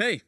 Hey,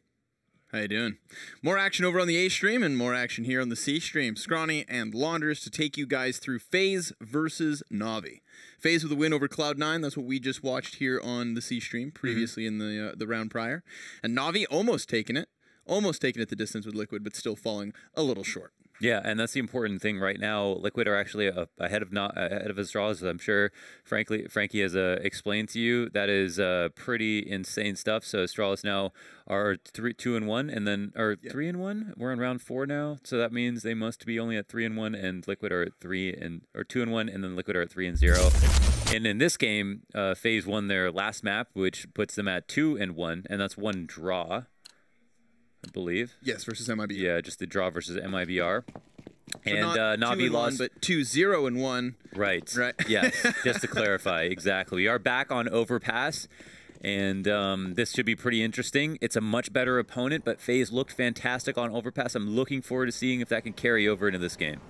how you doing? More action over on the A stream and more action here on the C stream. Scrawny and Launders to take you guys through Faze versus Navi. Faze with a win over Cloud9. That's what we just watched here on the C stream previously in the round prior. And Navi almost taking it the distance with Liquid, but still falling a little short. Yeah, and that's the important thing right now. Liquid are actually ahead of Astralis, as I'm sure Frankie has explained to you. That is pretty insane stuff. So Astralis now are 2-1, and then 3-1. We're on round 4 now, so that means they must be only at 3-1, and Liquid are at 2-1, and then Liquid are at 3-0. And in this game, FaZe won their last map, which puts them at 2-1, and that's one draw, I believe. Yes, versus MIBR. Yeah, just the draw versus MIBR. So and Navi lost, but 2-0-1. Right. Right. Yes. Just to clarify, exactly. We are back on Overpass, and this should be pretty interesting. It's a much better opponent, but FaZe looked fantastic on Overpass. I'm looking forward to seeing if that can carry over into this game.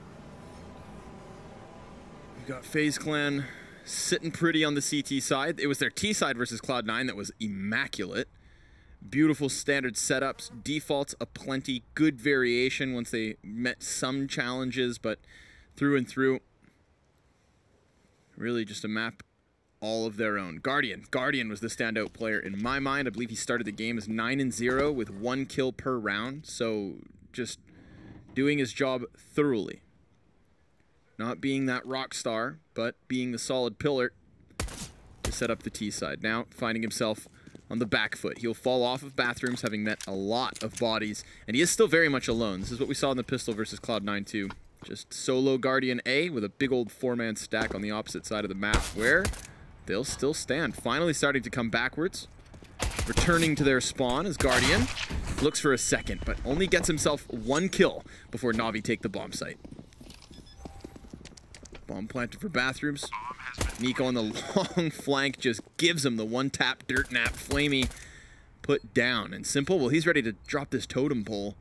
We've got FaZe Clan sitting pretty on the CT side. It was their T side versus Cloud9 that was immaculate. Beautiful standard setups, defaults aplenty, good variation once they met some challenges, but through and through, really just a map all of their own. Guardian was the standout player in my mind. I believe he started the game as 9-0 with 1 kill per round, so just doing his job thoroughly. Not being that rock star, but being the solid pillar to set up the T side. Now finding himself on the back foot. He'll fall off of bathrooms, having met a lot of bodies, and he is still very much alone. This is what we saw in the pistol versus Cloud9 too. Just solo Guardian A with a big old 4-man stack on the opposite side of the map, where they'll still stand. Finally starting to come backwards, returning to their spawn as Guardian looks for a second, but only gets himself 1 kill before Navi take the bomb site. Bomb planted for bathrooms. Nico on the long flank just gives him the one-tap dirt nap flamey put down. And Simple, well, he's ready to drop this totem pole.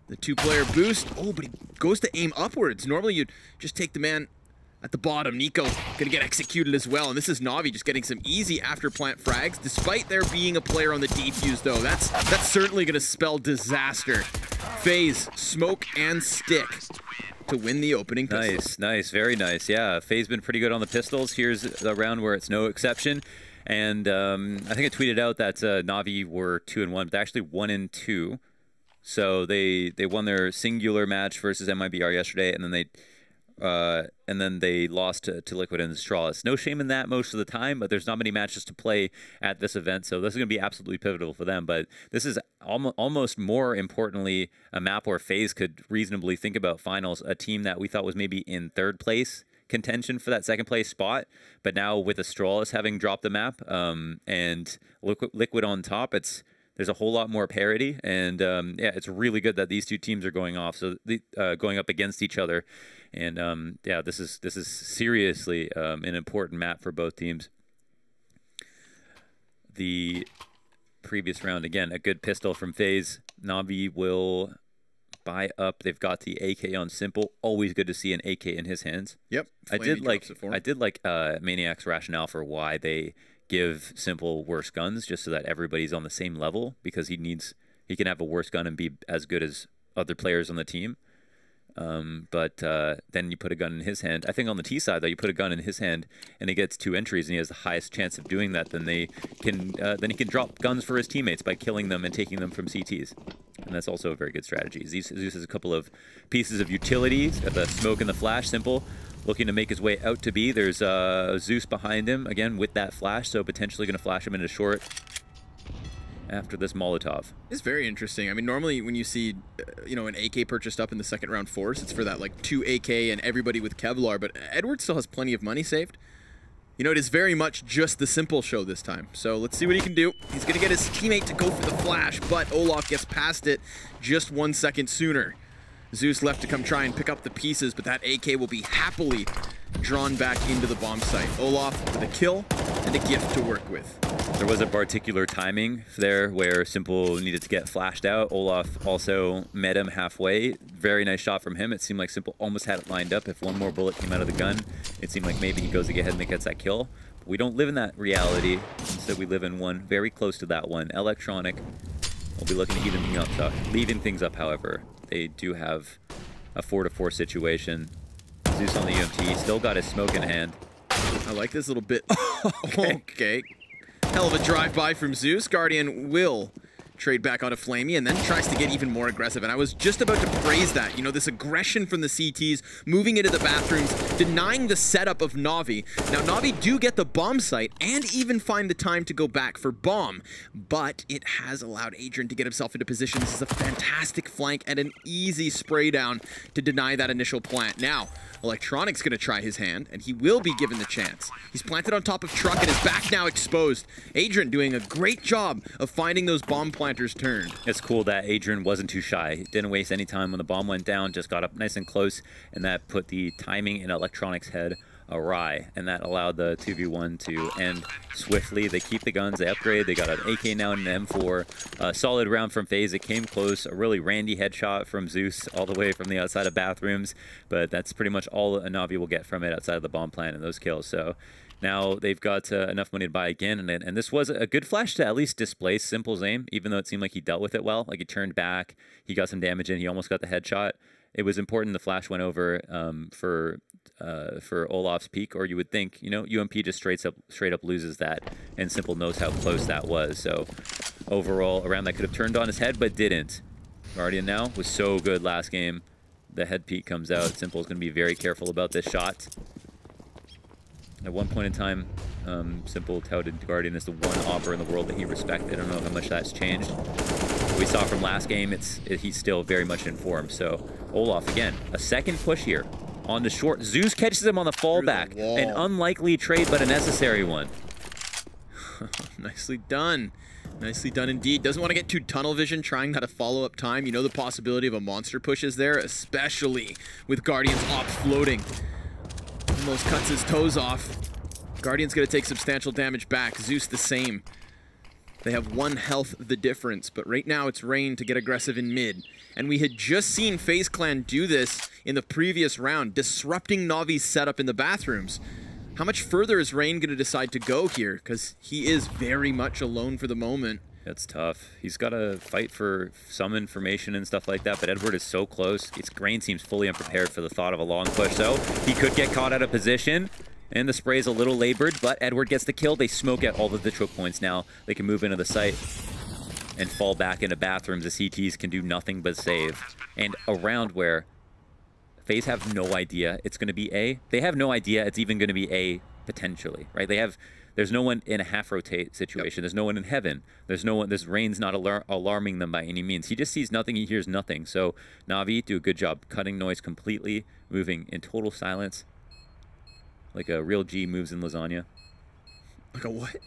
The 2-player boost. Oh, but he goes to aim upwards. Normally you'd just take the man at the bottom. Nico gonna get executed as well. And this is Navi just getting some easy after plant frags, despite there being a player on the defuse though. That's certainly gonna spell disaster. FaZe, smoke and stick to win the opening pistol. Nice, very nice. Yeah, FaZe been pretty good on the pistols. Here's a round where it's no exception. And I think I tweeted out that Navi were 2-1, but they're actually 1-2. So they won their singular match versus MIBR yesterday, and then they lost to Liquid and Astralis. No shame in that most of the time, but there's not many matches to play at this event, so this is going to be absolutely pivotal for them. But this is almost more importantly a map where FaZe could reasonably think about finals, a team that we thought was maybe in 3rd place contention for that 2nd place spot, but now with Astralis having dropped the map and Liquid on top, there's a whole lot more parity, and yeah, it's really good that these two teams are going off, so going up against each other, and yeah, this is seriously an important map for both teams. The previous round, again, a good pistol from FaZe. Navi will buy up. They've got the AK on Simple. Always good to see an AK in his hands. Yep. I did like Maniac's rationale for why they give Simple worse guns, just so that everybody's on the same level, because he can have a worse gun and be as good as other players on the team. But then you put a gun in his hand. I think on the T side, though, you put a gun in his hand and he gets 2 entries and he has the highest chance of doing that. Then he can drop guns for his teammates by killing them and taking them from CTs. And that's also a very good strategy. Zeus has a couple of pieces of utility. He's got the smoke and the flash. Simple looking to make his way out to B. There's Zeus behind him, again, with that flash, so potentially going to flash him into short after this Molotov. It's very interesting. I mean, normally when you see, you know, an AK purchased up in the 2nd round force, it's for that, like, 2 AK and everybody with Kevlar, but Edward still has plenty of money saved. You know, it is very much just the Simple show this time. So let's see what he can do. He's going to get his teammate to go for the flash, but Olaf gets past it just 1 second sooner. Zeus left to come try and pick up the pieces, but that AK will be happily drawn back into the bomb site. Olaf with a kill and a gift to work with. There was a particular timing there where Simple needed to get flashed out. Olaf also met him halfway. Very nice shot from him. It seemed like Simple almost had it lined up. If one more bullet came out of the gun, it seemed like maybe he goes ahead and gets that kill. But we don't live in that reality. Instead, we live in one very close to that one. Electronic We'll be looking to leaving things up, however. They do have a 4-to-4 situation. Zeus on the UMT, still got his smoke in hand. I like this little bit. Okay. Hell of a drive-by from Zeus. Guardian will trade back onto Flamey and then tries to get even more aggressive. And I was just about to praise that. You know, this aggression from the CTs, moving into the bathrooms, denying the setup of Na'Vi. Now, Na'Vi do get the bomb site and even find the time to go back for bomb. But it has allowed Adrian to get himself into position. This is a fantastic flank and an easy spray down to deny that initial plant. Now, Electronic's going to try his hand, and he will be given the chance. He's planted on top of Truck and is back now exposed. Adrian doing a great job of finding those bomb planters turned. It's cool that Adrian wasn't too shy. He didn't waste any time when the bomb went down, just got up nice and close, and that put the timing in Electronic's head awry, and that allowed the 2v1 to end swiftly. They keep the guns, they upgrade, they got an AK now and an M4. A solid round from Faze. It came close, a really randy headshot from Zeus all the way from the outside of bathrooms, but that's pretty much all a Na'Vi will get from it outside of the bomb plant and those kills. So now they've got enough money to buy again, and this was a good flash to at least displace Simple's aim, even though it seemed like he dealt with it well. Like, he turned back, he got some damage in, he almost got the headshot. It was important the flash went over for Olaf's peak, or you would think, you know, UMP just straight up loses that, and Simple knows how close that was. So overall, a round that could have turned on his head, but didn't. Guardian now was so good last game. The head peak comes out. Simple's going to be very careful about this shot. At one point in time, Simple touted Guardian as the one opper in the world that he respected. I don't know how much that's changed. What we saw from last game, he's still very much in form. So Olaf, again, a second push here. On the short, Zeus catches him on the fallback. An unlikely trade, but a necessary one. Nicely done. Nicely done indeed. Doesn't want to get too tunnel vision trying that a follow-up time. You know the possibility of a monster push is there, especially with Guardian's op floating. Almost cuts his toes off. Guardian's going to take substantial damage back. Zeus the same. They have 1 health the difference, but right now it's Rain to get aggressive in mid. And we had just seen FaZe Clan do this in the previous round, disrupting Na'Vi's setup in the bathrooms. How much further is Rain going to decide to go here? Because he is very much alone for the moment. That's tough. He's got to fight for some information and stuff like that, but Edward is so close. Rain seems fully unprepared for the thought of a long push, though. He could get caught out of position. And the spray is a little labored, but Edward gets the kill. They smoke out all of the choke points now. They can move into the site and fall back into bathrooms. The CTs can do nothing but save. And a round where FaZe have no idea it's going to be A. They have no idea it's even going to be A potentially, right? There's no one in a half rotate situation. Yep. There's no one in heaven. There's no one. This Rain's not alarming them by any means. He just sees nothing. He hears nothing. So Na'Vi do a good job cutting noise completely, moving in total silence. Like a real G moves in lasagna. Like a what?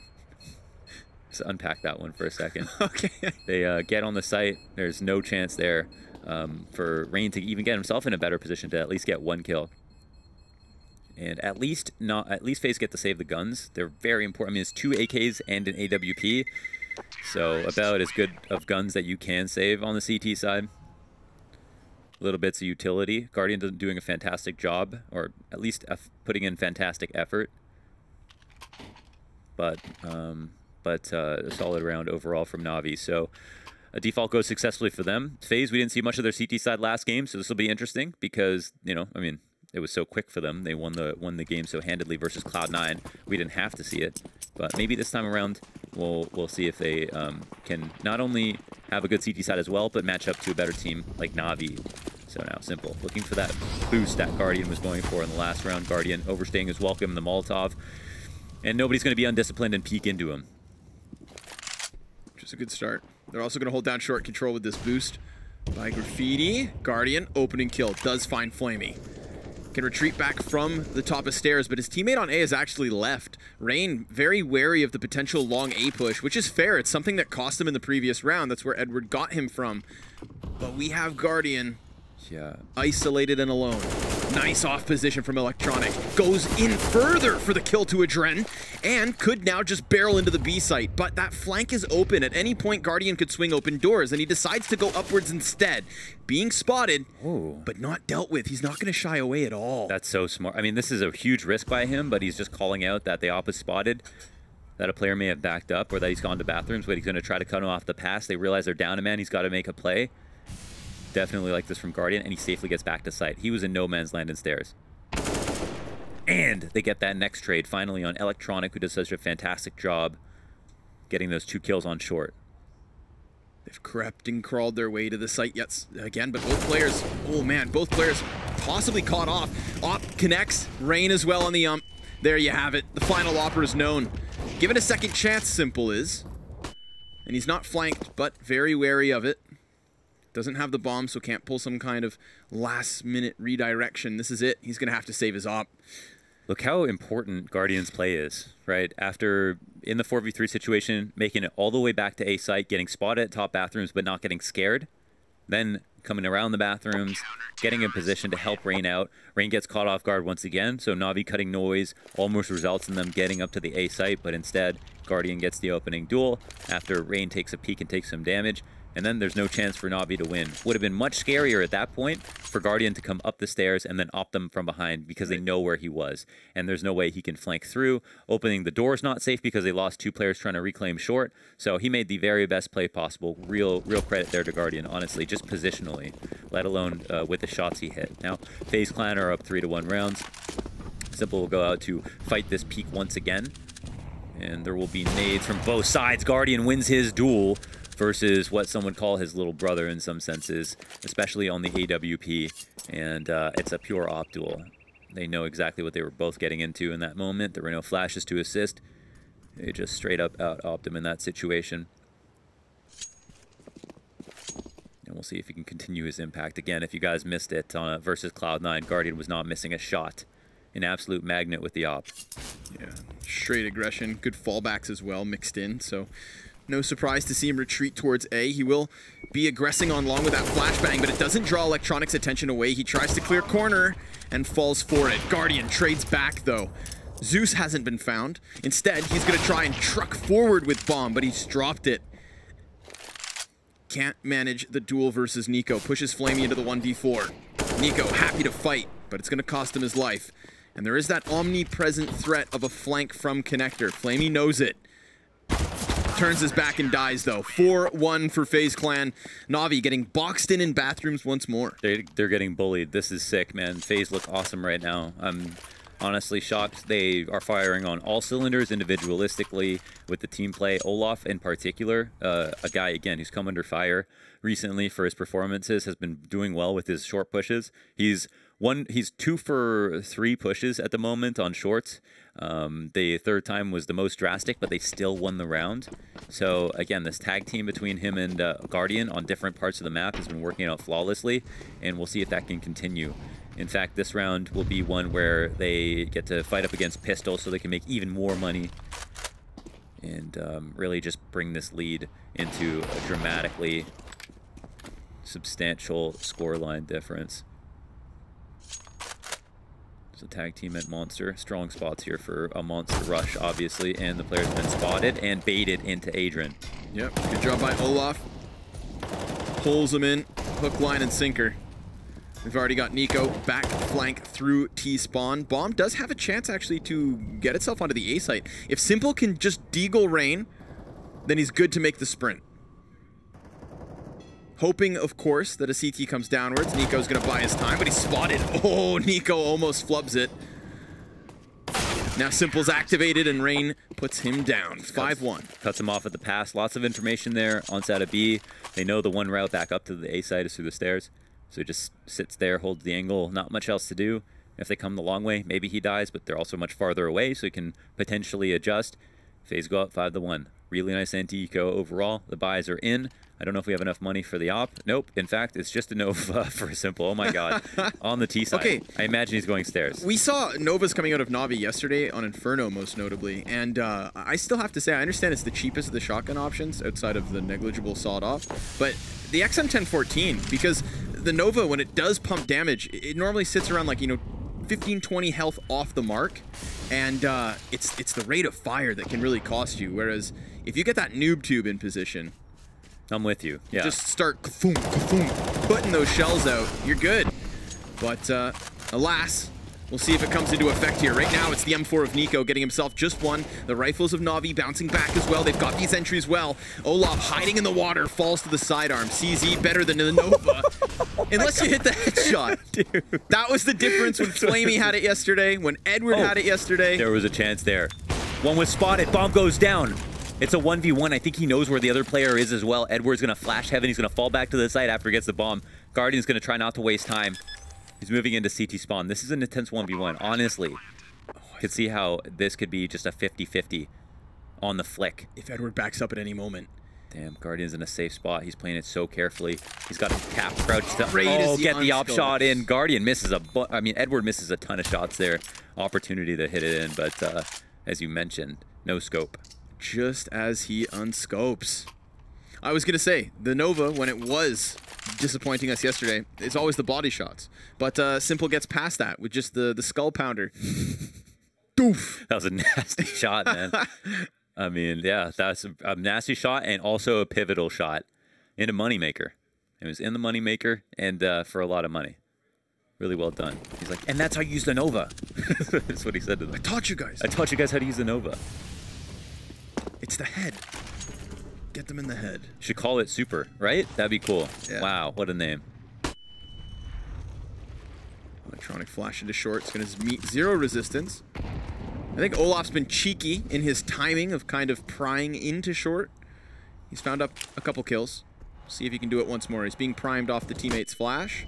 Just unpack that one for a second. Okay. They get on the site. There's no chance there for Rain to even get himself in a better position to at least get 1 kill. And at least FaZe get to save the guns. They're very important. I mean, it's 2 AKs and an AWP. So about as good of guns that you can save on the CT side. Little bits of utility. Guardian doing a fantastic job, or at least putting in fantastic effort. But a solid round overall from Na'Vi. So a default goes successfully for them. FaZe, we didn't see much of their CT side last game, so this will be interesting because, you know, I mean, it was so quick for them. They won the game so handedly versus Cloud9. We didn't have to see it, but maybe this time around we'll see if they can not only have a good CT side as well, but match up to a better team like Na'Vi. So now Simple looking for that boost that Guardian was going for in the last round. Guardian overstaying his welcome, the Molotov, and nobody's going to be undisciplined and peek into him. Which is a good start. They're also going to hold down short control with this boost by Graffiti. Guardian opening kill does find Flamey. Can retreat back from the top of stairs, but his teammate on A is actually left. Rain very wary of the potential long A push, which is fair. It's something that cost him in the previous round. That's where Edward got him from. But we have Guardian isolated and alone. Nice off position from Electronic. Goes in further for the kill to Adren, and could now just barrel into the B site. But that flank is open. At any point, Guardian could swing open doors, and he decides to go upwards instead. Being spotted, but not dealt with. He's not going to shy away at all. That's so smart. I mean, this is a huge risk by him, but he's just calling out that the op is spotted. that a player may have backed up or that he's gone to bathrooms, but he's going to try to cut him off the pass. They realize they're down a man. He's got to make a play. Definitely like this from Guardian, and he safely gets back to site. He was in no man's land in stairs. And they get that next trade finally on Electronic, who does such a fantastic job getting those 2 kills on short. They've crept and crawled their way to the site yet again, but both players, oh man, both players possibly caught off. Op connects, Rain as well on the ump. There you have it. The final opper is known. Given a second chance, Simple is. And he's not flanked, but very wary of it. Doesn't have the bomb, so can't pull some kind of last-minute redirection. This is it. He's going to have to save his op. Look how important Guardian's play is, right? After, in the 4v3 situation, making it all the way back to A site, getting spotted at top bathrooms, but not getting scared. Then coming around the bathrooms, getting in position to help Rain out. Rain gets caught off guard once again, so Na'Vi cutting noise almost results in them getting up to the A site, but instead, Guardian gets the opening duel after Rain takes a peek and takes some damage. And then there's no chance for Na'Vi to win. Would have been much scarier at that point for Guardian to come up the stairs and then op them from behind because they know where he was. And there's no way he can flank through. Opening the door is not safe because they lost 2 players trying to reclaim short. So he made the very best play possible. Real credit there to Guardian, honestly, just positionally, let alone with the shots he hit. Now, FaZe Clan are up 3-1 rounds. Simple will go out to fight this peak once again. And there will be nades from both sides. Guardian wins his duel versus what some would call his little brother in some senses, especially on the AWP, and it's a pure op duel. They know exactly what they were both getting into in that moment. There were no flashes to assist. They just straight up out-opt him in that situation. And we'll see if he can continue his impact. Again, if you guys missed it on a versus Cloud9, Guardian was not missing a shot. An absolute magnet with the op. Yeah, straight aggression. Good fallbacks as well mixed in, so no surprise to see him retreat towards A. He will be aggressing on long with that flashbang, but it doesn't draw Electronic's attention away. He tries to clear corner and falls for it. Guardian trades back, though. Zeus hasn't been found. Instead, he's going to try and truck forward with bomb, but he's dropped it. Can't manage the duel versus Nico. Pushes Flamey into the 1v4. Nico happy to fight, but it's going to cost him his life. And there is that omnipresent threat of a flank from Connector. Flamey knows it. Turns his back and dies, though. 4-1 for FaZe Clan. Na'Vi getting boxed in bathrooms once more. They're getting bullied. This is sick, man. FaZe look awesome right now. I'm honestly shocked. They are firing on all cylinders individualistically with the team play. Olaf, in particular, a guy, again, who's come under fire recently for his performances, has been doing well with his short pushes. He's 2 for 3 pushes at the moment on shorts. The third time was the most drastic, but they still won the round. So again, this tag team between him and Guardian on different parts of the map has been working out flawlessly, and we'll see if that can continue. In fact, this round will be one where they get to fight up against Pistol so they can make even more money and really just bring this lead into a dramatically substantial scoreline difference. So tag team at Monster. Strong spots here for a Monster rush, obviously, and the player's been spotted and baited into Adrian. Yep, good job by Olaf. Pulls him in, hook, line, and sinker. We've already got Nico back flank through T-spawn. Bomb does have a chance, actually, to get itself onto the A site. If Simple can just deagle Rain, then he's good to make the sprint. Hoping, of course, that a CT comes downwards. Nico's going to buy his time, but he's spotted. Oh, Nico almost flubs it. Now Simple's activated, and Rain puts him down. 5-1. Cuts him off at the pass. Lots of information there on side of B. They know the one route back up to the A side is through the stairs. So he just sits there, holds the angle. Not much else to do. If they come the long way, maybe he dies, but they're also much farther away, so he can potentially adjust. FaZe go up 5-1. Really nice anti-eco overall. The buys are in. I don't know if we have enough money for the op. Nope. In fact, it's just a Nova for Simple. Oh my god. On the T side. Okay. I imagine he's going stairs. We saw Novas coming out of Na'Vi yesterday on Inferno, most notably. And I still have to say, I understand it's the cheapest of the shotgun options outside of the negligible sawed-off. But the XM1014, because the Nova, when it does pump damage, it normally sits around like, 15, 20 health off the mark. And it's the rate of fire that can really cost you. Whereas if you get that noob tube in position, I'm with you. Yeah. Just start ka-foom, putting those shells out. You're good. But alas, We'll see if it comes into effect here. Right now, it's the M4 of Nico getting himself just one. The rifles of Na'Vi bouncing back as well. They've got these entries well. Olaf hiding in the water, falls to the sidearm. CZ better than the Nova. Unless you hit the headshot. Dude. That was the difference when Flamey had it yesterday, when Edward had it yesterday. There was a chance there. One was spotted. Bomb goes down. It's a 1v1. I think he knows where the other player is as well. Edward's going to flash heaven. He's going to fall back to the side after he gets the bomb. Guardian's going to try not to waste time. He's moving into CT spawn. This is an intense 1v1. Honestly, could see how this could be just a 50-50 on the flick. If Edward backs up at any moment. Damn, Guardian's in a safe spot. He's playing it so carefully. He's got a cap crouch to get the op shot in. Guardian misses Edward misses a ton of shots there. Opportunity to hit it in, but as you mentioned, no scope. Just as he unscopes. I was going to say, the Nova, when it was disappointing us yesterday, it's always the body shots. But Simple gets past that with just the skull pounder. Doof! That was a nasty shot, man. I mean, yeah, that's a nasty shot and also a pivotal shot in a moneymaker. It was in the moneymaker and for a lot of money. Really well done. He's like, and that's how you use the Nova. That's what he said to them. I taught you guys. I taught you guys how to use the Nova. It's the head. Get them in the head. Should call it Super, right? That'd be cool. Yeah. Wow, what a name. Electronic flash into short. It's going to meet zero resistance. I think Olaf's been cheeky in his timing of kind of prying into short. He's found up a couple kills. See if he can do it once more. He's being primed off the teammate's flash.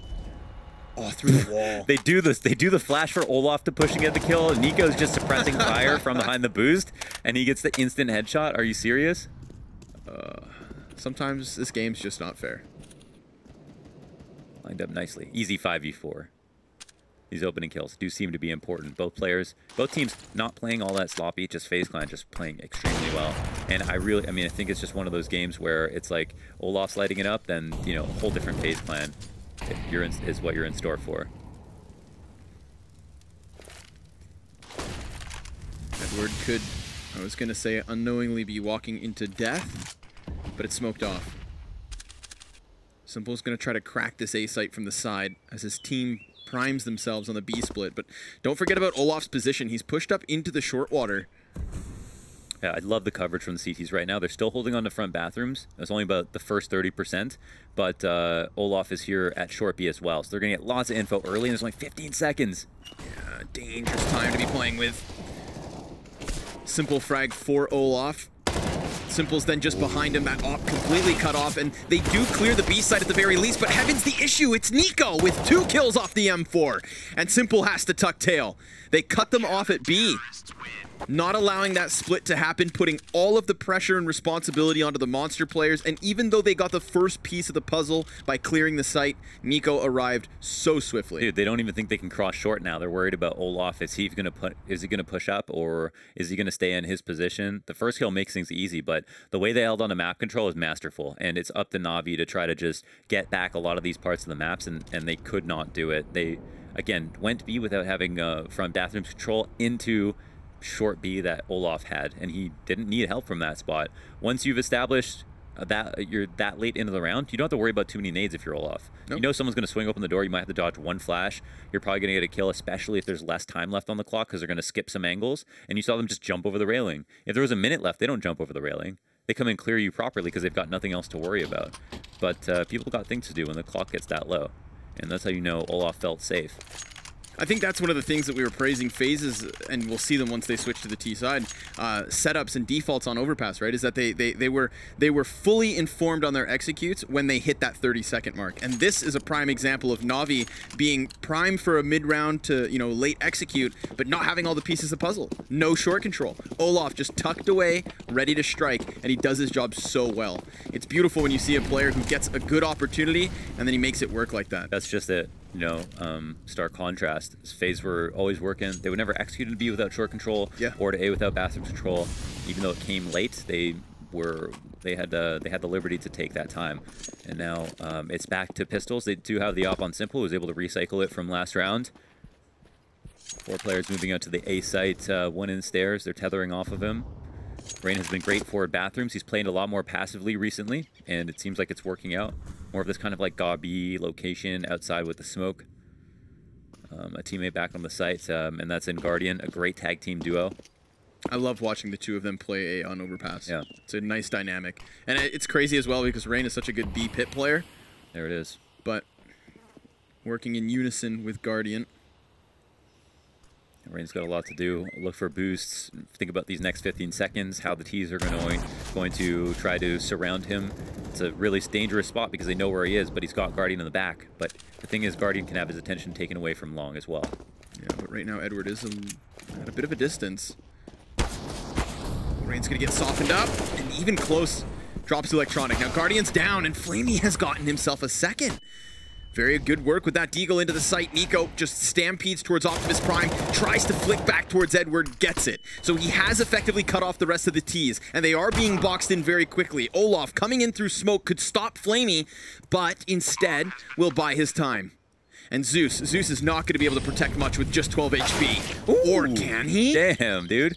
Oh, through the wall. They do this. They do the flash for Olaf to push and get the kill. Nico's just suppressing fire from behind the boost, and he gets the instant headshot. Are you serious? Sometimes this game's just not fair. Lined up nicely. Easy 5v4. These opening kills do seem to be important. Both teams not playing all that sloppy, just FaZe Clan just playing extremely well. And I think it's just one of those games where it's like Olaf's lighting it up, then, you know, a whole different FaZe Clan is what you're in store for. Edward could, I was going to say, unknowingly be walking into death, but it's smoked off. Simple's going to try to crack this A site from the side as his team primes themselves on the B split. But don't forget about Olaf's position. He's pushed up into the short water. Yeah, I love the coverage from the CTs right now. They're still holding on to front bathrooms. It's only about the first 30%, but Olaf is here at short B as well. So they're going to get lots of info early, and there's only 15 seconds. Yeah, dangerous time to be playing with. Simple frag for Olaf. Simple's then just behind him, that op completely cut off, and they do clear the B side at the very least, but Heaven's the issue. It's Nico with 2 kills off the M4, and Simple has to tuck tail. They cut them off at B, not allowing that split to happen, putting all of the pressure and responsibility onto the monster players, and even though they got the first piece of the puzzle by clearing the site, Nico arrived so swiftly. Dude, they don't even think they can cross short now. They're worried about Olaf. Is he gonna push up, or is he gonna stay in his position? The first kill makes things easy, but the way they held on to map control is masterful, and it's up to Na'Vi to try to just get back a lot of these parts of the maps, and they could not do it. They, again, went B without having front bathrooms control into short B that Olaf had, and he didn't need help from that spot. Once you've established that you're that late into the round, you don't have to worry about too many nades if you're Olaf. Nope. You know someone's going to swing open the door. You might have to dodge one flash. You're probably going to get a kill, especially if there's less time left on the clock, because they're going to skip some angles, and you saw them just jump over the railing. If there was a minute left, they don't jump over the railing. They come and clear you properly because they've got nothing else to worry about. But people got things to do when the clock gets that low, and that's how you know Olaf felt safe. I think that's one of the things that we were praising Phases, and we'll see them once they switch to the T side, setups and defaults on Overpass, right? Is that they were fully informed on their executes when they hit that 30-second mark. And this is a prime example of Na'Vi being primed for a mid-round to, you know, late execute, but not having all the pieces of the puzzle. No short control. Olaf just tucked away, ready to strike, and he does his job so well. It's beautiful when you see a player who gets a good opportunity, and then he makes it work like that. That's just it. You know, stark contrast. FaZe were always working. They would never execute to B without short control, or to A without bathroom control. Even though it came late, they had the liberty to take that time. And now it's back to pistols. They do have the op on Simple, who was able to recycle it from last round. 4 players moving out to the A site. 1 in stairs. They're tethering off of him. Rain has been great forward bathrooms. He's played a lot more passively recently, and it seems like it's working out. More of this kind of like Gabi location outside with the smoke. a teammate back on the site, and that's in Guardian, a great tag team duo. I love watching the two of them play A on Overpass. Yeah. It's a nice dynamic. And it's crazy as well because Rain is such a good B pit player. There it is. But working in unison with Guardian. Rain's got a lot to do. Look for boosts. Think about these next 15 seconds, how the T's are going to try to surround him. It's a really dangerous spot because they know where he is, but he's got Guardian in the back. But the thing is, Guardian can have his attention taken away from Long as well. Yeah, but right now Edward is at a bit of a distance. Rain's going to get softened up, and even close drops to Electronic. Now Guardian's down, and Flamey has gotten himself a second. Very good work with that deagle into the site. Nico just stampedes towards Optimus Prime, tries to flick back towards Edward, gets it. So he has effectively cut off the rest of the T's, and they are being boxed in very quickly. Olaf, coming in through smoke, could stop Flamey, but instead will buy his time. And Zeus is not going to be able to protect much with just 12 HP. Ooh, or can he? Damn, dude.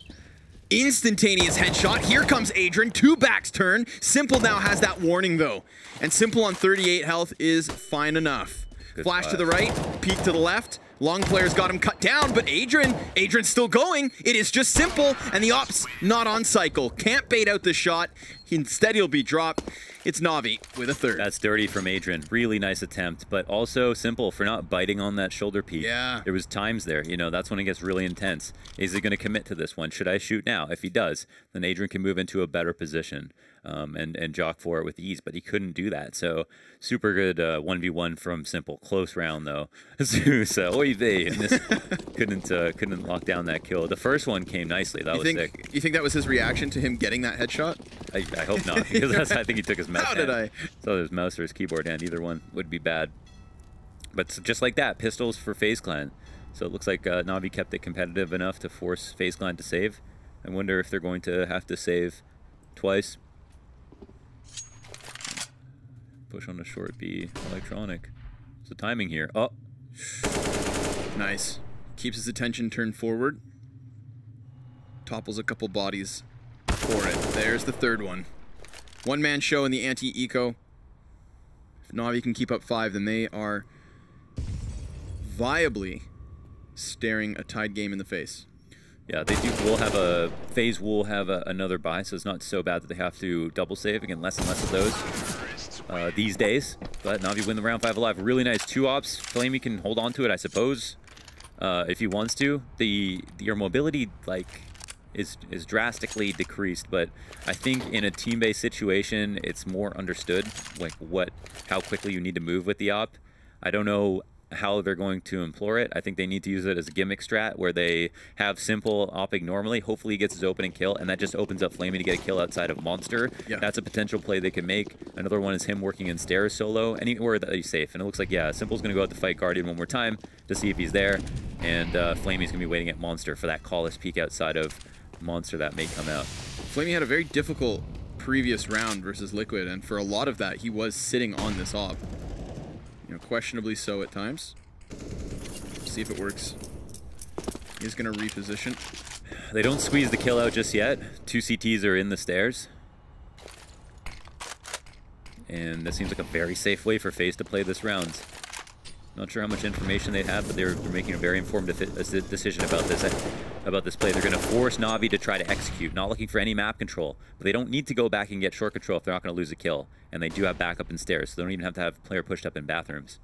Instantaneous headshot. Here comes Adrian. Two backs turn. Simple now has that warning, though. And Simple on 38 health is fine enough. Good Flash flash to the right. Peek to the left. Long player's got him cut down, but Adrian's still going. It is just Simple, and the Ops not on cycle. Can't bait out the shot. Instead, he'll be dropped. It's Navi with a third. That's dirty from Adrian. Really nice attempt, but also Simple for not biting on that shoulder peek. Yeah. There was times there, you know, that's when it gets really intense. Is he going to commit to this one? Should I shoot now? If he does, then Adrian can move into a better position and jock for it with ease, but he couldn't do that. So super good 1v1 from Simple. Close round though. Zeus, oy vey, and this couldn't lock down that kill. The first one came nicely. That was sick. You think that was his reaction to him getting that headshot? I hope not, because I think he took his mouse. How did I? So his mouse or his keyboard hand, either one would be bad. But just like that, pistols for Faze Clan. So it looks like Navi kept it competitive enough to force Faze Clan to save. I wonder if they're going to have to save twice. Push on a short B, Electronic. So timing here. Oh. Nice. Keeps his attention turned forward. Topples a couple bodies for it. There's the third one. One-man show in the anti-eco. If Navi can keep up 5, then they are viably staring a tied game in the face. Yeah, they will have Faze will have another buy, so it's not so bad that they have to double save. Again, less and less of those these days. But Navi win the round 5 alive. Really nice 2 ops. Flamey can hold on to it, I suppose, if he wants to. Your mobility, like, is drastically decreased, but I think in a team-based situation, it's more understood, like how quickly you need to move with the op. I don't know how they're going to employ it. I think they need to use it as a gimmick strat where they have Simple opping normally. Hopefully he gets his opening kill, and that just opens up Flamey to get a kill outside of Monster. Yeah. That's a potential play they can make. Another one is him working in stairs solo, anywhere that he's safe. And it looks like, yeah, Simple's going to go out to fight Guardian one more time to see if he's there, and Flamey's going to be waiting at Monster for that call-less peek outside of Monster that may come out. Flamey had a very difficult previous round versus Liquid, and for a lot of that, he was sitting on this op. You know, questionably so at times. See if it works. He's going to reposition. They don't squeeze the kill out just yet. 2 CTs are in the stairs. And this seems like a very safe way for Faze to play this round. Not sure how much information they have, but they're making a very informed decision about this play. They're going to force Navi to try to execute, not looking for any map control. But they don't need to go back and get short control if they're not going to lose a kill. And they do have backup in stairs, so they don't even have to have player pushed up in bathrooms.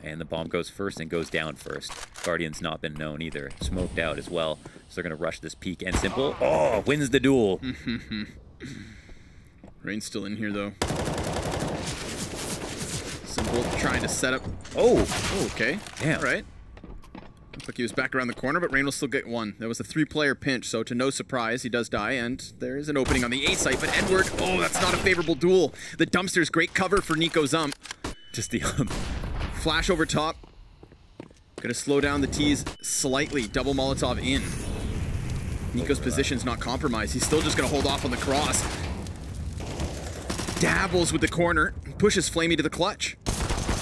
And the bomb goes first and goes down first. Guardian's not been known either. Smoked out as well. So they're going to rush this peak, and Simple, oh, wins the duel. Rain's still in here, though. Simple trying to set up. Oh, okay. Damn. All right. Looks like he was back around the corner, but Rain will still get one. That was a 3-player pinch, so to no surprise, he does die, and there is an opening on the A site, but Edward, oh, that's not a favorable duel. The dumpster's great cover for Nico's ump. Just the Flash over top. Gonna slow down the T's slightly. Double Molotov in. Nico's position's not compromised. He's still just gonna hold off on the cross. Dabbles with the corner. Pushes Flamey to the clutch.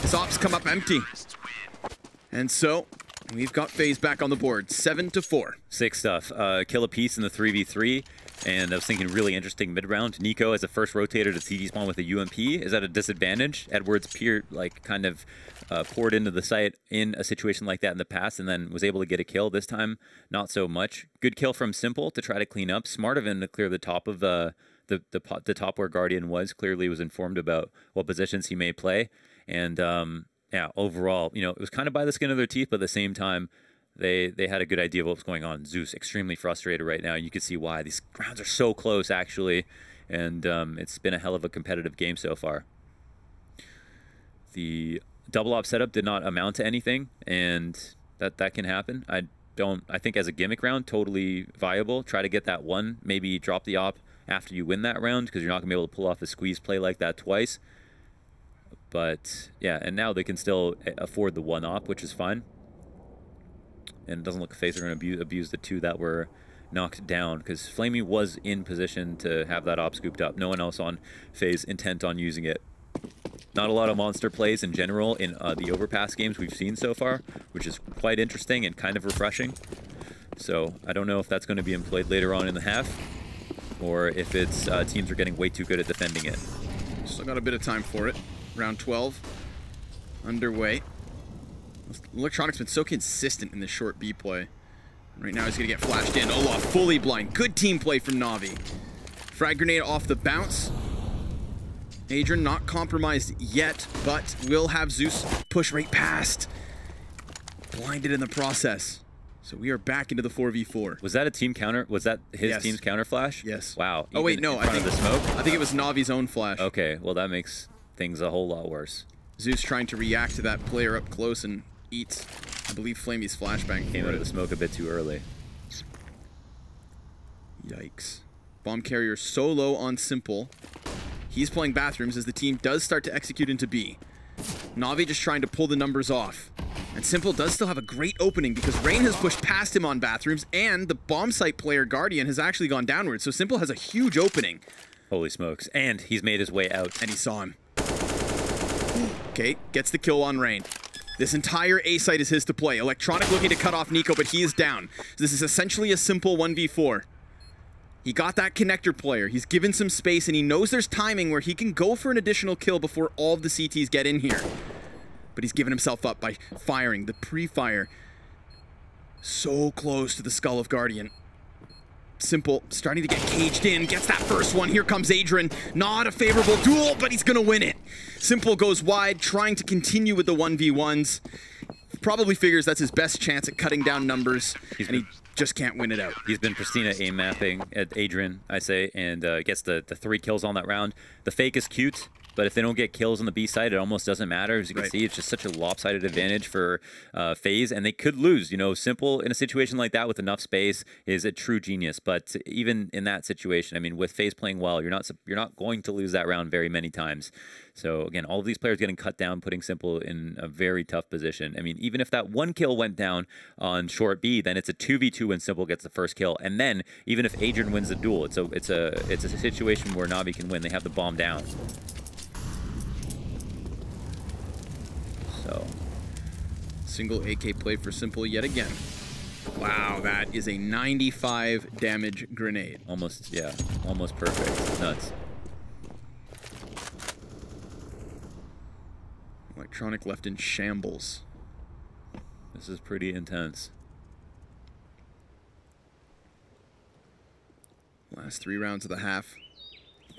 His ops come up empty. And so, We've got Faze back on the board, 7-4. Sick stuff. Kill a piece in the 3v3, and I was thinking really interesting mid-round. Nico, as a first rotator to CD spawn with a UMP, is at a disadvantage. Edwards kind of poured into the site in a situation like that in the past, and then was able to get a kill. This time, not so much. Good kill from Simple to try to clean up. Smart of him to clear the top of the top where Guardian was. Clearly was informed about what positions he may play, and yeah, overall, you know, it was kind of by the skin of their teeth, but at the same time, they had a good idea of what was going on. Zeus extremely frustrated right now. You can see why. These rounds are so close, actually, and it's been a hell of a competitive game so far. The double op setup did not amount to anything, and that can happen. I think as a gimmick round, totally viable. Try to get that one, maybe drop the op after you win that round, because you're not going to be able to pull off a squeeze play like that twice. But yeah, and now they can still afford the one op, which is fine. And it doesn't look like Faze are going to abuse the two that were knocked down, because Flamey was in position to have that op scooped up. No one else on Faze intent on using it. Not a lot of monster plays in general in the Overpass games we've seen so far, which is quite interesting and kind of refreshing. So I don't know if that's going to be employed later on in the half, or if it's teams are getting way too good at defending it. Still got a bit of time for it. Round 12 underway. Electronic's been so consistent in the short B play. Right now he's going to get flashed in. Olaf fully blind. Good team play from Navi. Frag grenade off the bounce. Adrian not compromised yet, but will have Zeus push right past. Blinded in the process. So we are back into the 4v4. Was that a team counter? Was that his team's counter flash? Yes. Wow. Oh wait, no. I think it was Navi's own flash. Okay, well that makes things a whole lot worse. Zeus trying to react to that player up close and eats, I believe, Flamey's flashbang. Came out of the smoke a bit too early. Yikes. Bomb carrier so low on Simple. He's playing bathrooms as the team does start to execute into B. Navi just trying to pull the numbers off. And Simple does still have a great opening because Rain has pushed past him on bathrooms, and the bomb site player Guardian has actually gone downward. So Simple has a huge opening. Holy smokes. And he's made his way out. And he saw him. Okay, gets the kill on Rain. This entire A site is his to play. Electronic looking to cut off Nico, but he is down. So this is essentially a simple 1v4. He got that connector player. He's given some space, and he knows there's timing where he can go for an additional kill before all of the CTs get in here. But he's given himself up by firing. The pre-fire. So close to the skull of Guardian. Simple starting to get caged in, gets that first one. Here comes Adrian. Not a favorable duel, but he's gonna win it. Simple goes wide, trying to continue with the 1v1s. Probably figures that's his best chance at cutting down numbers, and he just can't win it out. He's been pristine at aim mapping at Adrian, I say, and gets the 3 kills on that round. The fake is cute, but if they don't get kills on the B side, it almost doesn't matter. As you can see, it's just such a lopsided advantage for Faze, and they could lose. You know, Simple in a situation like that with enough space is a true genius. But even in that situation, I mean, with Faze playing well, you're not going to lose that round very many times. So again, all of these players getting cut down, putting Simple in a very tough position. I mean, even if that 1 kill went down on short B, then it's a 2v2 when Simple gets the first kill. And then even if Adrian wins the duel, it's a situation where Navi can win. They have the bomb down. So, single AK play for Simple yet again. Wow, that is a 95 damage grenade. Almost, yeah, almost perfect. Nuts. Electronic left in shambles. This is pretty intense. Last 3 rounds of the half.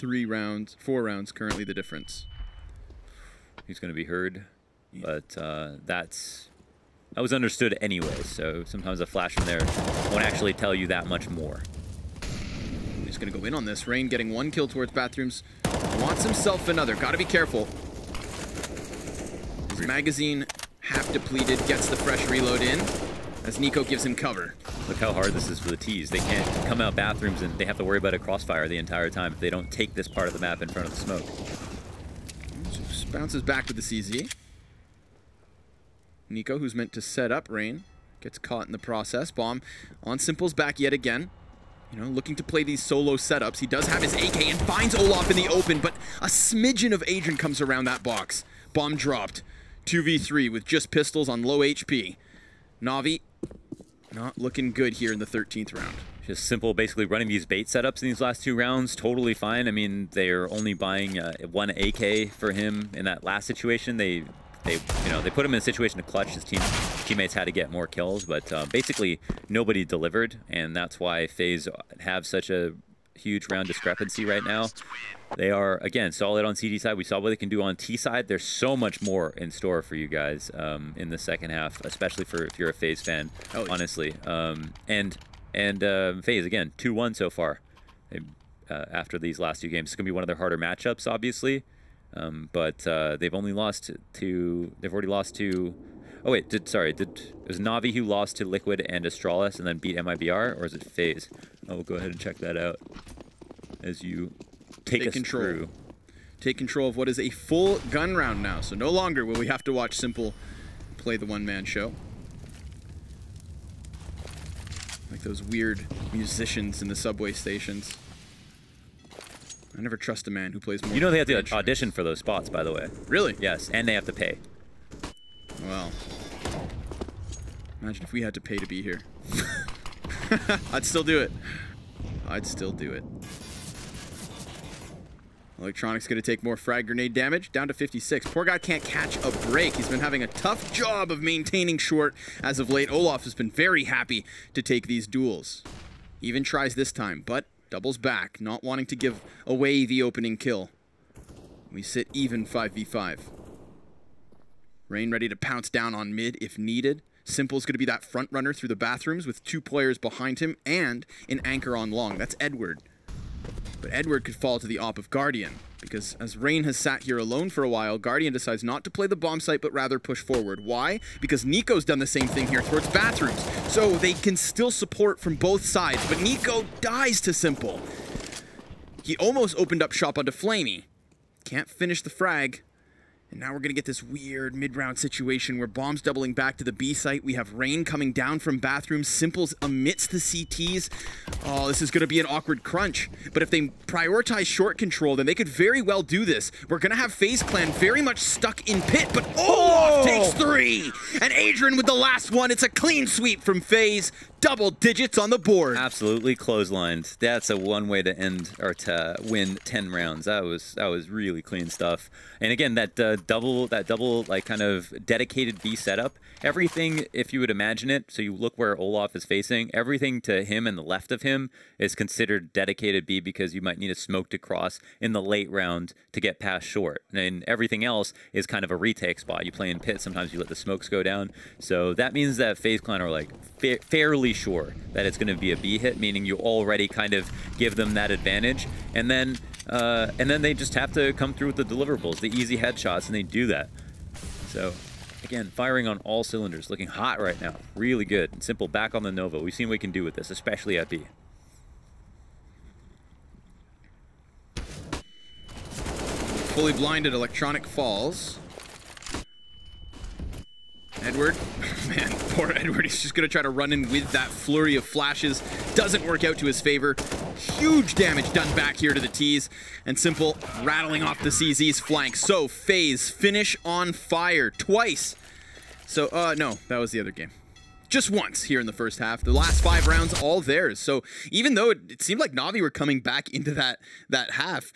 4 rounds currently the difference. He's going to be heard. But that was understood anyway, so sometimes a flash from there won't actually tell you that much more. He's going to go in on this. Rain getting 1 kill towards bathrooms. Wants himself another. Got to be careful. His magazine half depleted. Gets the fresh reload in as Nico gives him cover. Look how hard this is for the T's. They can't come out bathrooms and they have to worry about a crossfire the entire time if they don't take this part of the map in front of the smoke. So bounces back to the CZ. Nico, who's meant to set up Rain, gets caught in the process. Bomb on Simple's back yet again. You know, looking to play these solo setups. He does have his AK and finds Olaf in the open, but a smidgen of Adrian comes around that box. Bomb dropped. 2v3 with just pistols on low HP. Navi, not looking good here in the 13th round. Just simple, basically running these bait setups in these last 2 rounds, totally fine. I mean, they're only buying 1 AK for him in that last situation. They put him in a situation to clutch. His teammates had to get more kills, but basically nobody delivered, and that's why Faze have such a huge round discrepancy right now. They are, again, solid on CD side. We saw what they can do on T side. There's so much more in store for you guys in the second half, especially if you're a Faze fan, honestly. And Faze, again, 2-1 so far after these last 2 games. It's going to be one of their harder matchups, obviously. But they've already lost to... Oh, wait, it was Navi who lost to Liquid and Astralis and then beat MIBR, or is it Faze? Oh, we'll go ahead and check that out as you take us through. Take control of what is a full gun round now, so no longer will we have to watch Simple play the one-man show. Like those weird musicians in the subway stations. I never trust a man who plays more. You know they have to audition for those spots, by the way. Really? Yes, and they have to pay. Well, imagine if we had to pay to be here. I'd still do it. I'd still do it. Electronic's going to take more frag grenade damage, down to 56. Poor guy can't catch a break. He's been having a tough job of maintaining short as of late. Olaf has been very happy to take these duels. Even tries this time, but doubles back, not wanting to give away the opening kill. We sit even 5v5. Rain ready to pounce down on mid if needed. Simple's going to be that front runner through the bathrooms with 2 players behind him and an anchor on long. That's Edward. But Edward could fall to the op of Guardian, because as Rain has sat here alone for a while, Guardian decides not to play the bomb site, but rather push forward. Why? Because Nico's done the same thing here towards bathrooms, so they can still support from both sides, but Nico dies to Simple. He almost opened up shop onto Flamey. Can't finish the frag. And now we're going to get this weird mid-round situation where bombs doubling back to the B site. We have Rain coming down from bathrooms. Simple's amidst the CTs. Oh, this is going to be an awkward crunch. But if they prioritize short control, then they could very well do this. We're going to have FaZe Clan very much stuck in pit, but Olaf takes 3! And Adrian with the last one. It's a clean sweep from FaZe. Double digits on the board. Absolutely clotheslined. That's a one way to end or to win 10 rounds. That was really clean stuff. And again, that double like kind of dedicated B setup. Everything, if you would imagine it, so you look where Olaf is facing, everything to him and the left of him is considered dedicated B because you might need a smoke to cross in the late round to get past short. And everything else is kind of a retake spot. You play in pit, sometimes you let the smokes go down. So that means that FaZe Clan are like fairly sure that it's going to be a B hit, meaning you already kind of give them that advantage. And then they just have to come through with the deliverables, the easy headshots, and they do that. So, again, firing on all cylinders, looking hot right now. Really good. And Simple back on the Nova. We've seen what we can do with this, especially at B. Fully blinded, Electronic falls. Edward, man, poor Edward, he's just going to try to run in with that flurry of flashes. Doesn't work out to his favor. Huge damage done back here to the T's. And Simple rattling off the CZ's flank. So, FaZe finish on fire twice. So, no, that was the other game. Just once here in the first half. The last 5 rounds, all theirs. So, even though it seemed like Navi were coming back into that half,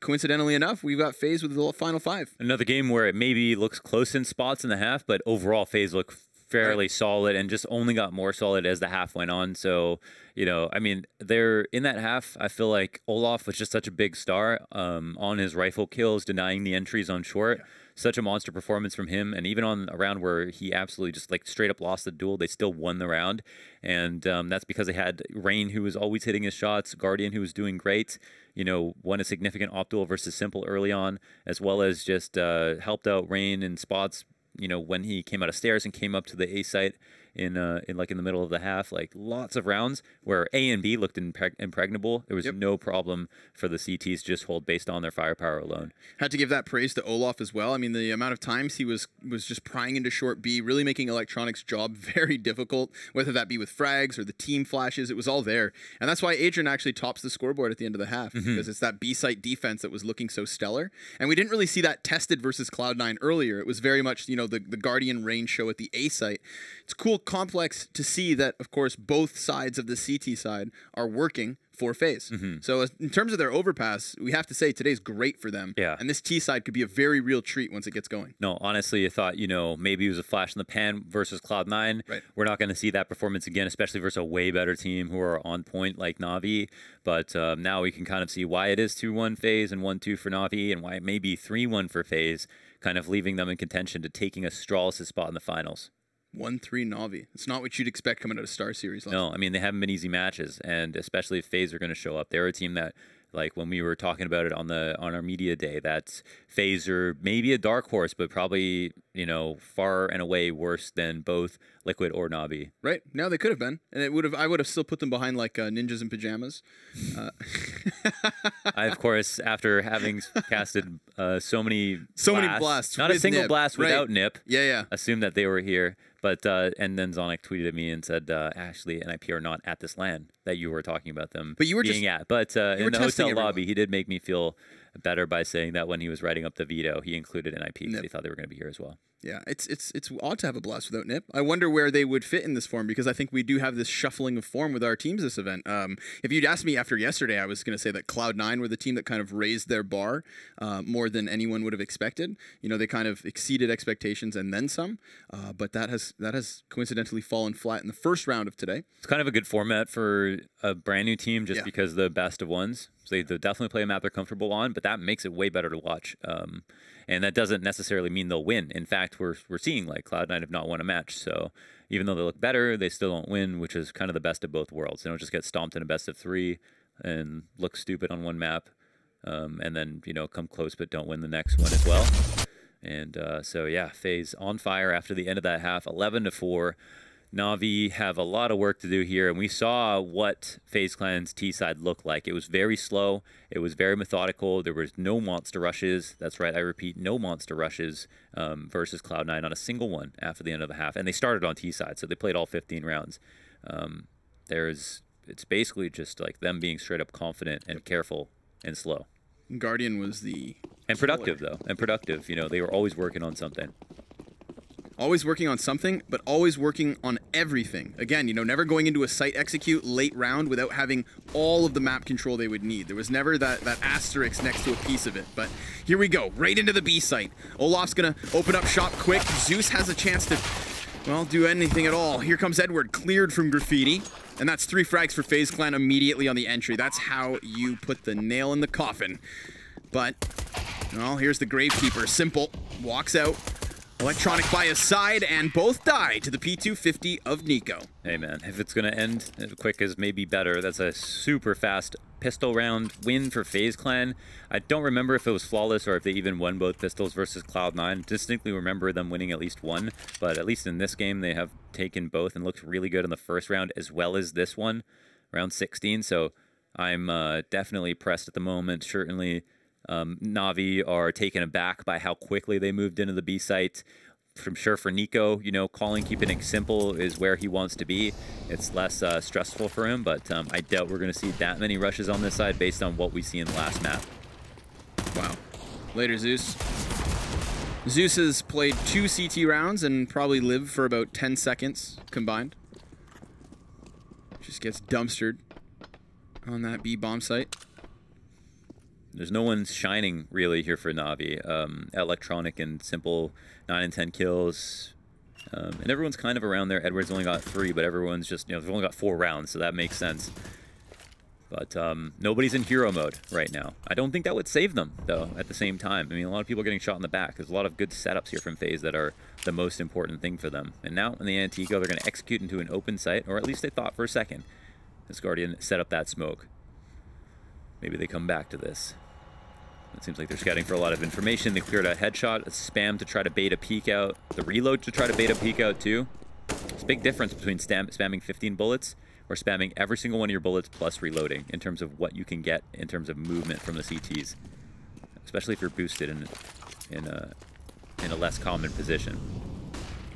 coincidentally enough, we've got FaZe with the final 5. Another game where it maybe looks close in spots in the half, but overall FaZe looked fairly solid and just only got more solid as the half went on. So, you know, I mean, they're in that half. I feel like Olaf was just such a big star on his rifle kills, denying the entries on short. Yeah. Such a monster performance from him, and even on a round where he absolutely just like straight up lost the duel, they still won the round, and that's because they had Rain, who was always hitting his shots, Guardian, who was doing great, you know, won a significant op duel versus Simple early on, as well as just helped out Rain in spots, you know, when he came out of stairs and came up to the A site, in like in the middle of the half. Like lots of rounds where A and B looked impregnable. There was no problem for the CTs just hold based on their firepower alone. Had to give that praise to Olaf as well. I mean, the amount of times he was just prying into short B, really making Electronic's job very difficult, whether that be with frags or the team flashes. It was all there. And that's why Adrian actually tops the scoreboard at the end of the half, because it's that B site defense that was looking so stellar. And we didn't really see that tested versus Cloud9 earlier. It was very much, you know, the Guardian range show at the A site. It's cool, complex to see that, of course, both sides of the CT side are working for Faze. So in terms of their overpass, we have to say today's great for them. Yeah. And this T side could be a very real treat once it gets going. No, honestly, I thought, you know, maybe it was a flash in the pan versus Cloud9. Right. We're not going to see that performance again, especially versus a way better team who are on point like Na'Vi. But now we can kind of see why it is 2-1 Faze and 1-2 for Na'Vi, and why it may be 3-1 for Faze, kind of leaving them in contention to taking a Strawless spot in the finals. 1-3 Na'Vi. It's not what you'd expect coming out of Star Series. No, I mean, they haven't been easy matches, and especially if Faze are going to show up. They're a team that, like when we were talking about it on our media day, that Faze are maybe a dark horse, but probably, you know, far and away worse than both Liquid or Na'Vi. Right. No, they could have been, and I would have still put them behind like ninjas in pajamas. I, of course, after having casted so many blasts, not a single Nip. blast without Nip. Yeah. Assumed that they were here. But and then Zonic tweeted at me and said, Ashley and IP are not at this LAN that you were talking about them being at. But in the hotel lobby, he did make me feel better by saying that when he was writing up the veto, he included NIP because he thought they were going to be here as well. Yeah, it's odd to have a blast without Nip. I wonder where they would fit in this form, because I think we do have this shuffling of form with our teams this event. If you'd asked me after yesterday, I was going to say that Cloud9 were the team that kind of raised their bar more than anyone would have expected. You know, they kind of exceeded expectations and then some. But that has coincidentally fallen flat in the first round of today. It's kind of a good format for a brand new team, just because the best of ones. So they definitely play a map they're comfortable on, but that makes it way better to watch. And that doesn't necessarily mean they'll win. In fact, we're seeing like Cloud9 have not won a match. So even though they look better, they still don't win, which is kind of the best of both worlds. They don't just get stomped in a best of 3 and look stupid on one map, and then, you know, come close but don't win the next one as well. And so yeah, Faze on fire after the end of that half, 11-4. Na'Vi have a lot of work to do here, and we saw what FaZe Clan's T side looked like. It was very slow. It was very methodical. There was no monster rushes. That's right, I repeat, no monster rushes versus Cloud9 on a single one after the end of the half. And they started on T side, so they played all 15 rounds. It's basically just like them being straight up confident and careful and slow. Guardian was the... And productive, though. And productive. You know, they were always working on something. Always working on something, but always working on everything. Again, you know, never going into a site execute late round without having all of the map control they would need. There was never that asterisk next to a piece of it. But here we go, right into the B site. Olaf's gonna open up shop quick. Zeus has a chance to, well, do anything at all. Here comes Edward, cleared from Graffiti. And that's 3 frags for FaZe Clan immediately on the entry. That's how you put the nail in the coffin. But, well, here's the Gravekeeper. Simple, walks out. Electronic by his side, and both die to the P250 of Nico. Hey man, if it's going to end quick is maybe better. That's a super fast pistol round win for FaZe Clan. I don't remember if it was flawless or if they even won both pistols versus Cloud9. Distinctly remember them winning at least one, but at least in this game they have taken both and looked really good in the first round as well as this one, round 16. So I'm definitely pressed at the moment. Certainly Na'Vi are taken aback by how quickly they moved into the B site. I'm sure for Nico, you know, keeping it simple is where he wants to be. It's less stressful for him, but I doubt we're going to see that many rushes on this side based on what we see in the last map. Wow. Later, Zeus. Zeus has played 2 CT rounds and probably lived for about 10 seconds combined. Just gets dumpstered on that B bomb site. There's no one shining really here for Na'Vi. Electronic and Simple, 9 and 10 kills. And everyone's kind of around there. Edward's only got 3, but everyone's just, you know, they've only got 4 rounds, so that makes sense. But nobody's in hero mode right now. I don't think that would save them, though, at the same time. I mean, a lot of people are getting shot in the back. There's a lot of good setups here from FaZe that are the most important thing for them. And now in the Antico, they're going to execute into an open site, or at least they thought for a second. This Guardian set up that smoke. Maybe they come back to this. It seems like they're scouting for a lot of information. They cleared a headshot, a spam to try to bait a peek out, the reload to try to bait a peek out too. It's a big difference between spamming 15 bullets or spamming every single one of your bullets plus reloading in terms of what you can get in terms of movement from the CTs, especially if you're boosted in a less common position.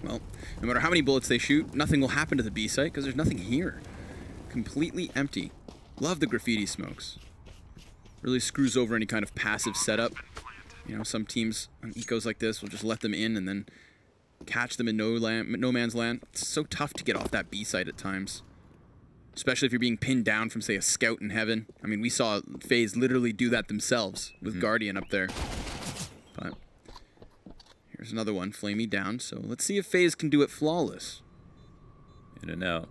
Well, no matter how many bullets they shoot, nothing will happen to the B site because there's nothing here. Completely empty. Love the graffiti smokes. Really screws over any kind of passive setup. You know, some teams on ecos like this will just let them in and then catch them in no man's land. It's so tough to get off that B site at times. Especially if you're being pinned down from, say, a scout in heaven. I mean, we saw Faze literally do that themselves with Guardian up there. But here's another one, Flamey down. So let's see if Faze can do it flawless. In and out.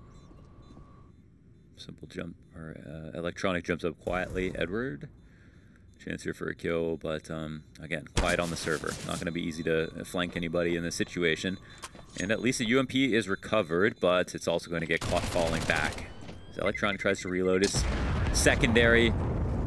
Simple jump, or electronic jumps up quietly. Edward. Chance here for a kill, but again, quiet on the server. Not going to be easy to flank anybody in this situation. And at least the UMP is recovered, but it's also going to get caught falling back. So electronic tries to reload his secondary.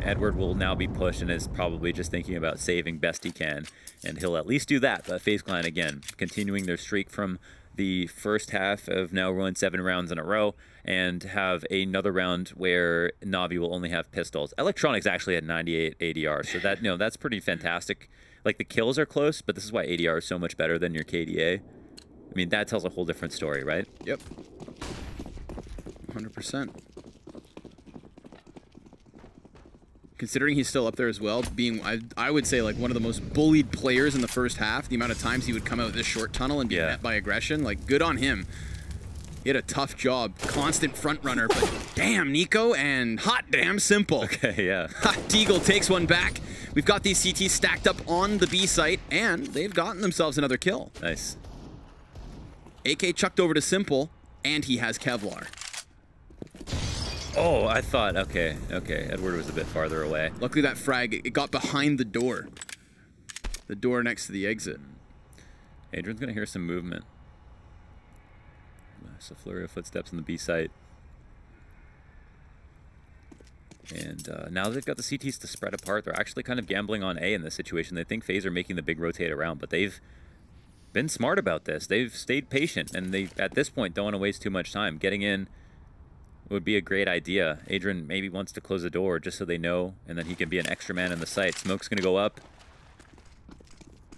Edward will now be pushed and is probably just thinking about saving best he can. And he'll at least do that. But FaZe Clan, again, continuing their streak from the first half of now run 7 rounds in a row and have another round where Navi will only have pistols. Electronic's actually at 98 ADR, so that, you know, that's pretty fantastic. Like, the kills are close, but this is why ADR is so much better than your KDA. I mean, that tells a whole different story, right? Yep. 100%. Considering he's still up there as well, being, I would say, like, one of the most bullied players in the first half, the amount of times he would come out of this short tunnel and be met by aggression, like, good on him. He had a tough job, constant front runner, but damn, Nico, and hot damn Simple. Okay, yeah. Deagle takes one back. We've got these CTs stacked up on the B site, and they've gotten themselves another kill. Nice. AK chucked over to Simple, and he has Kevlar. Oh, I thought, okay. Edward was a bit farther away. Luckily that frag, it got behind the door. The door next to the exit. Adrian's going to hear some movement. Nice, a flurry of footsteps in the B site. And now they've got the CTs to spread apart. They're actually kind of gambling on A in this situation. They think FaZe are making the big rotate around, but they've been smart about this. They've stayed patient, and they, at this point, don't want to waste too much time. Getting in would be a great idea. Adrian maybe wants to close the door just so they know, and then he can be an extra man in the site. Smoke's going to go up.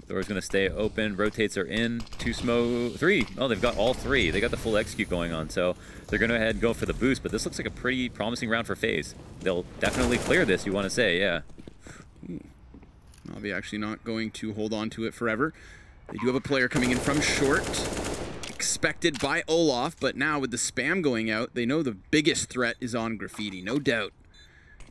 Door's going to stay open. Rotates are in. 2 smoke. 3. Oh, they've got all 3. They got the full execute going on, so they're going to go ahead and go for the boost, but this looks like a pretty promising round for FaZe. They'll definitely clear this, you want to say, yeah. Navi actually not going to hold on to it forever. They do have a player coming in from short. Expected by Olaf, but now with the spam going out, they know the biggest threat is on graffiti, no doubt.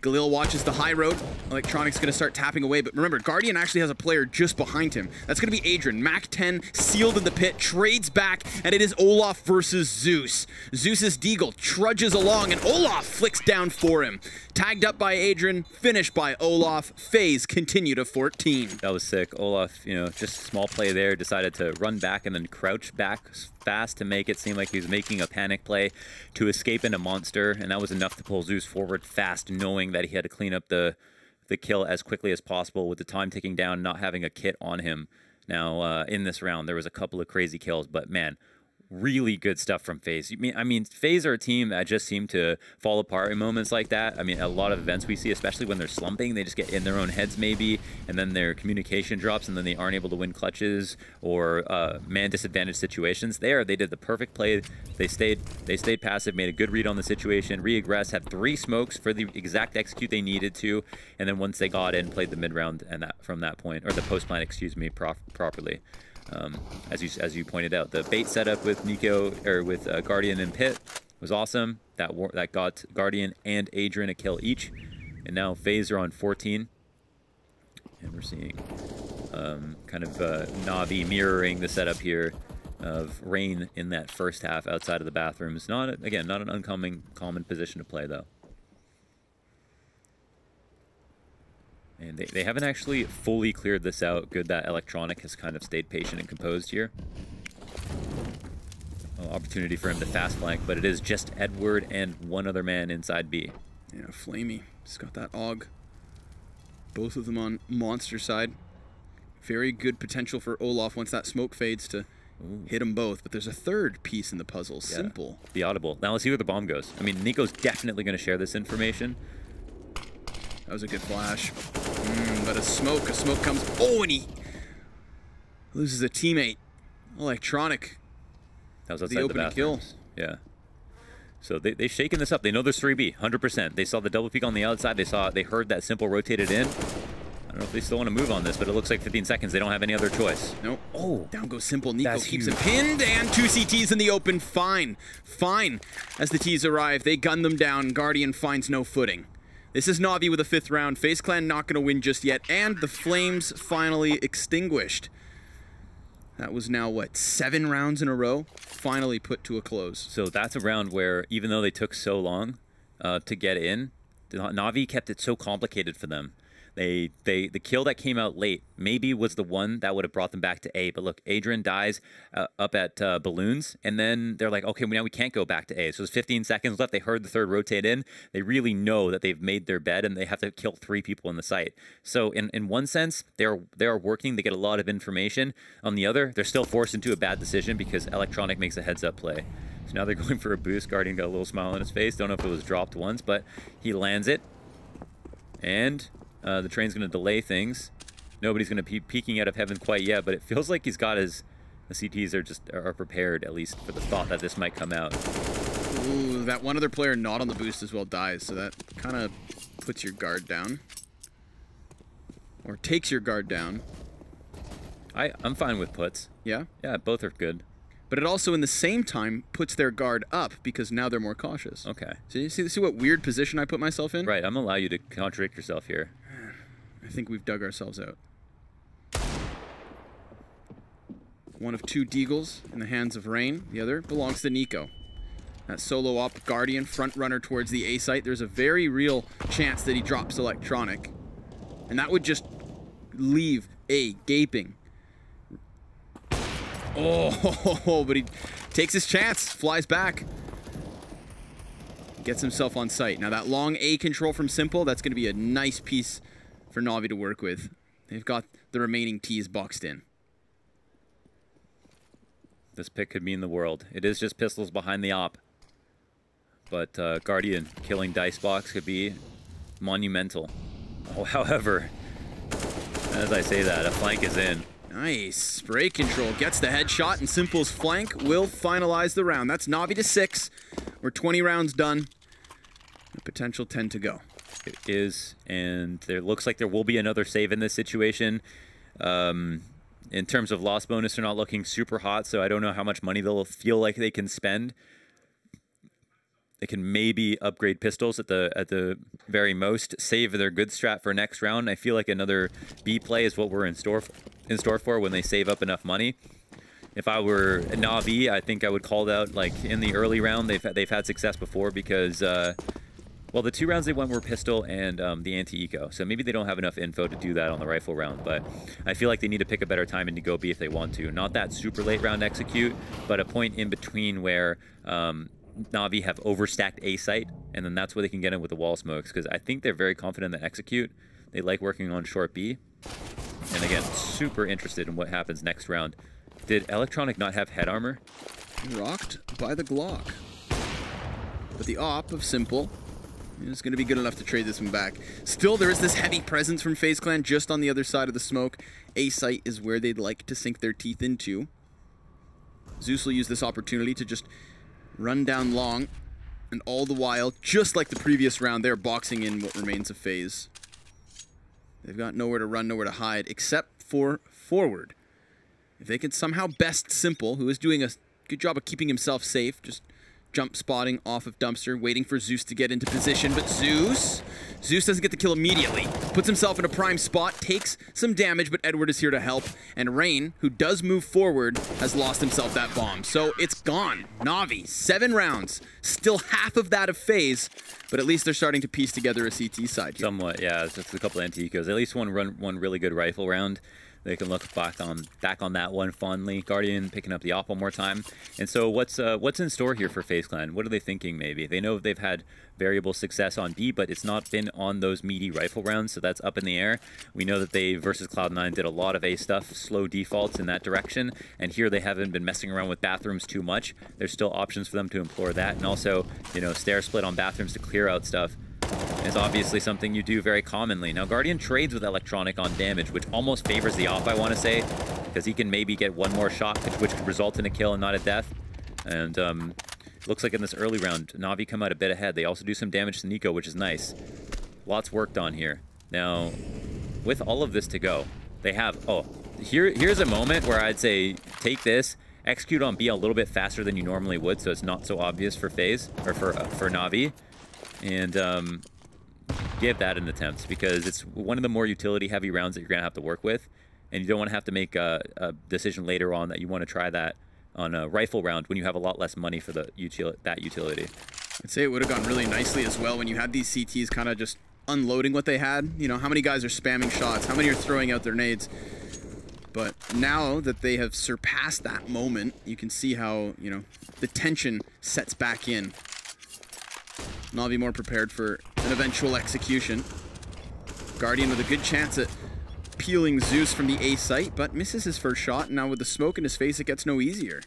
Galil watches the high road. Electronic's going to start tapping away, but remember, Guardian actually has a player just behind him. That's going to be Adrian. Mac 10 sealed in the pit, trades back, and it is Olaf versus Zeus. Zeus's Deagle trudges along, and Olaf flicks down for him. Tagged up by Adrian, finished by Olaf. FaZe continue to 14. That was sick. Olaf, you know, just small play there, decided to run back and then crouch back fast to make it seem like he was making a panic play to escape into Monster, and that was enough to pull Zeus forward fast, knowing that he had to clean up the kill as quickly as possible with the time ticking down, not having a kit on him. Now, in this round, there was a couple of crazy kills, but man, really good stuff from FaZe. I mean, FaZe are a team that just seem to fall apart in moments like that. I mean, a lot of events we see, especially when they're slumping, they just get in their own heads maybe, and then their communication drops, and then they aren't able to win clutches or man disadvantaged situations. There, they did the perfect play. They stayed passive, made a good read on the situation, re-aggressed, had 3 smokes for the exact execute they needed to, and then once they got in, played the mid round and that from that point, or the post plan, excuse me, properly. As you pointed out, the bait setup with Nico or with Guardian and Pit was awesome. That got Guardian and Adrian a kill each, and now FaZe are on 14, and we're seeing kind of Navi mirroring the setup here of Rain in that first half outside of the bathrooms. Not an uncommon position to play though. And they haven't actually fully cleared this out. Good that Electronic has kind of stayed patient and composed here. Opportunity for him to fast flank, but it is just Edward and one other man inside B. Yeah, Flamey. He's got that AUG. Both of them on Monster side. Very good potential for Olaf once that smoke fades to Ooh. Hit them both, but there's a third piece in the puzzle. Yeah. Simple. The audible. Now let's see where the bomb goes. I mean, Nico's definitely going to share this information. That was a good flash. But a smoke comes. Oh, and he loses a teammate. Electronic. That was outside The the opening kill. bathrooms. Yeah. So they've shaken this up. They know there's 3B, 100%. They saw the double peek on the outside. They heard that simple rotated in. I don't know if they still want to move on this, but it looks like 15 seconds. They don't have any other choice. Nope. Oh. Down goes Simple. Nico That's keeps huge. him pinned, and 2 CTs in the open. Fine. As the T's arrive, they gun them down. Guardian finds no footing. This is Na'Vi with a 5th round. FaZe Clan not going to win just yet, and the flames finally extinguished. That was now, what, 7 rounds in a row? Finally put to a close. So that's a round where, even though they took so long to get in, Na'Vi kept it so complicated for them. The kill that came out late maybe was the one that would have brought them back to A. But look, Adrian dies up at balloons, and then they're like, okay, now we can't go back to A. So there's 15 seconds left. They heard the third rotate in. They really know that they've made their bed, and they have to kill 3 people in the site. So in one sense, they are working. They get a lot of information. On the other, they're still forced into a bad decision because Electronic makes a heads-up play. So now they're going for a boost. Guardian got a little smile on his face. Don't know if it was dropped once, but he lands it. And the train's going to delay things. Nobody's going to be peeking out of heaven quite yet, but it feels like he's got the CTs are prepared, at least for the thought that this might come out. Ooh, that one other player not on the boost as well dies, so that kind of puts your guard down. Or takes your guard down. I'm fine with puts. Yeah? Yeah, both are good. But it also, in the same time, puts their guard up because now they're more cautious. Okay. So you see what weird position I put myself in? Right, I'm going to allow you to contradict yourself here. I think we've dug ourselves out. One of 2 deagles in the hands of Rain. The other belongs to Nico. That solo op Guardian front runner towards the A site. There's a very real chance that he drops Electronic. And that would just leave A gaping. Oh, but he takes his chance, flies back. Gets himself on site. Now that long A control from Simple, that's going to be a nice piece for Na'Vi to work with. They've got the remaining T's boxed in. This pick could mean the world. It is just pistols behind the op. But Guardian killing Dicebox could be monumental. Oh, however, as I say that, a flank is in. Nice. Spray control gets the headshot, and Simple's flank will finalize the round. That's Na'Vi to 6. We're 20 rounds done. A potential 10 to go. It is, and there looks like there will be another save in this situation. In terms of loss bonus, they're not looking super hot, so I don't know how much money they'll feel like they can spend. They can maybe upgrade pistols at the very most, save their good strat for next round. I feel like another B play is what we're in store for when they save up enough money. If I were Na'Vi, I think I would call out like in the early round. They've had success before because well, the 2 rounds they went were pistol and the anti-eco, so maybe they don't have enough info to do that on the rifle round. But I feel like they need to pick a better time to go B if they want to. Not that super late round execute, but a point in between where Na'Vi have overstacked A site, and then that's where they can get in with the wall smokes, because I think they're very confident in the execute. They like working on short B. And again, super interested in what happens next round. Did Electronic not have head armor? Rocked by the Glock. But the op of Simple is going to be good enough to trade this one back. Still, there is this heavy presence from FaZe Clan just on the other side of the smoke. A site is where they'd like to sink their teeth into. Zeus will use this opportunity to just run down long, and all the while, just like the previous round, they're boxing in what remains of FaZe. They've got nowhere to run, nowhere to hide, except for forward. If they can somehow best Simple, who is doing a good job of keeping himself safe, just jump spotting off of Dumpster, waiting for Zeus to get into position, but Zeus doesn't get the kill immediately. Puts himself in a prime spot, takes some damage, but Edward is here to help, and Rain, who does move forward, has lost himself that bomb. So it's gone. Na'Vi, 7 rounds, still half of that of FaZe, but at least they're starting to piece together a CT side here. Somewhat, yeah. It's just a couple anti-ecos. At least one really good rifle round. they can look back on that one fondly. Guardian picking up the op one more time. And so what's in store here for FaZe Clan? What are they thinking maybe? They know they've had variable success on B, but it's not been on those meaty rifle rounds, so that's up in the air. We know that they, versus Cloud9, did a lot of A stuff, slow defaults in that direction, and here they haven't been messing around with bathrooms too much. There's still options for them to implore that, and also, you know, stair split on bathrooms to clear out stuff is obviously something you do very commonly. Now, Guardian trades with Electronic on damage, which almost favors the op, I want to say, because he can maybe get one more shot, which could result in a kill and not a death. And looks like in this early round, Na'Vi come out a bit ahead. They also do some damage to Nico, which is nice. Lots worked on here. Now, with all of this to go, they have... Oh, here's a moment where I'd say take this, execute on B a little bit faster than you normally would, so it's not so obvious for FaZe, or for Na'Vi. And give that an attempt, because it's one of the more utility-heavy rounds that you're going to have to work with, and you don't want to have to make a decision later on that you want to try that on a rifle round when you have a lot less money for that utility. I'd say it would have gone really nicely as well when you had these CTs kind of just unloading what they had. You know, how many guys are spamming shots? How many are throwing out their nades? But now that they have surpassed that moment, you can see how, you know, the tension sets back in. Na'Vi more prepared for an eventual execution. Guardian with a good chance at peeling Zeus from the A site, but misses his first shot. And now with the smoke in his face, it gets no easier.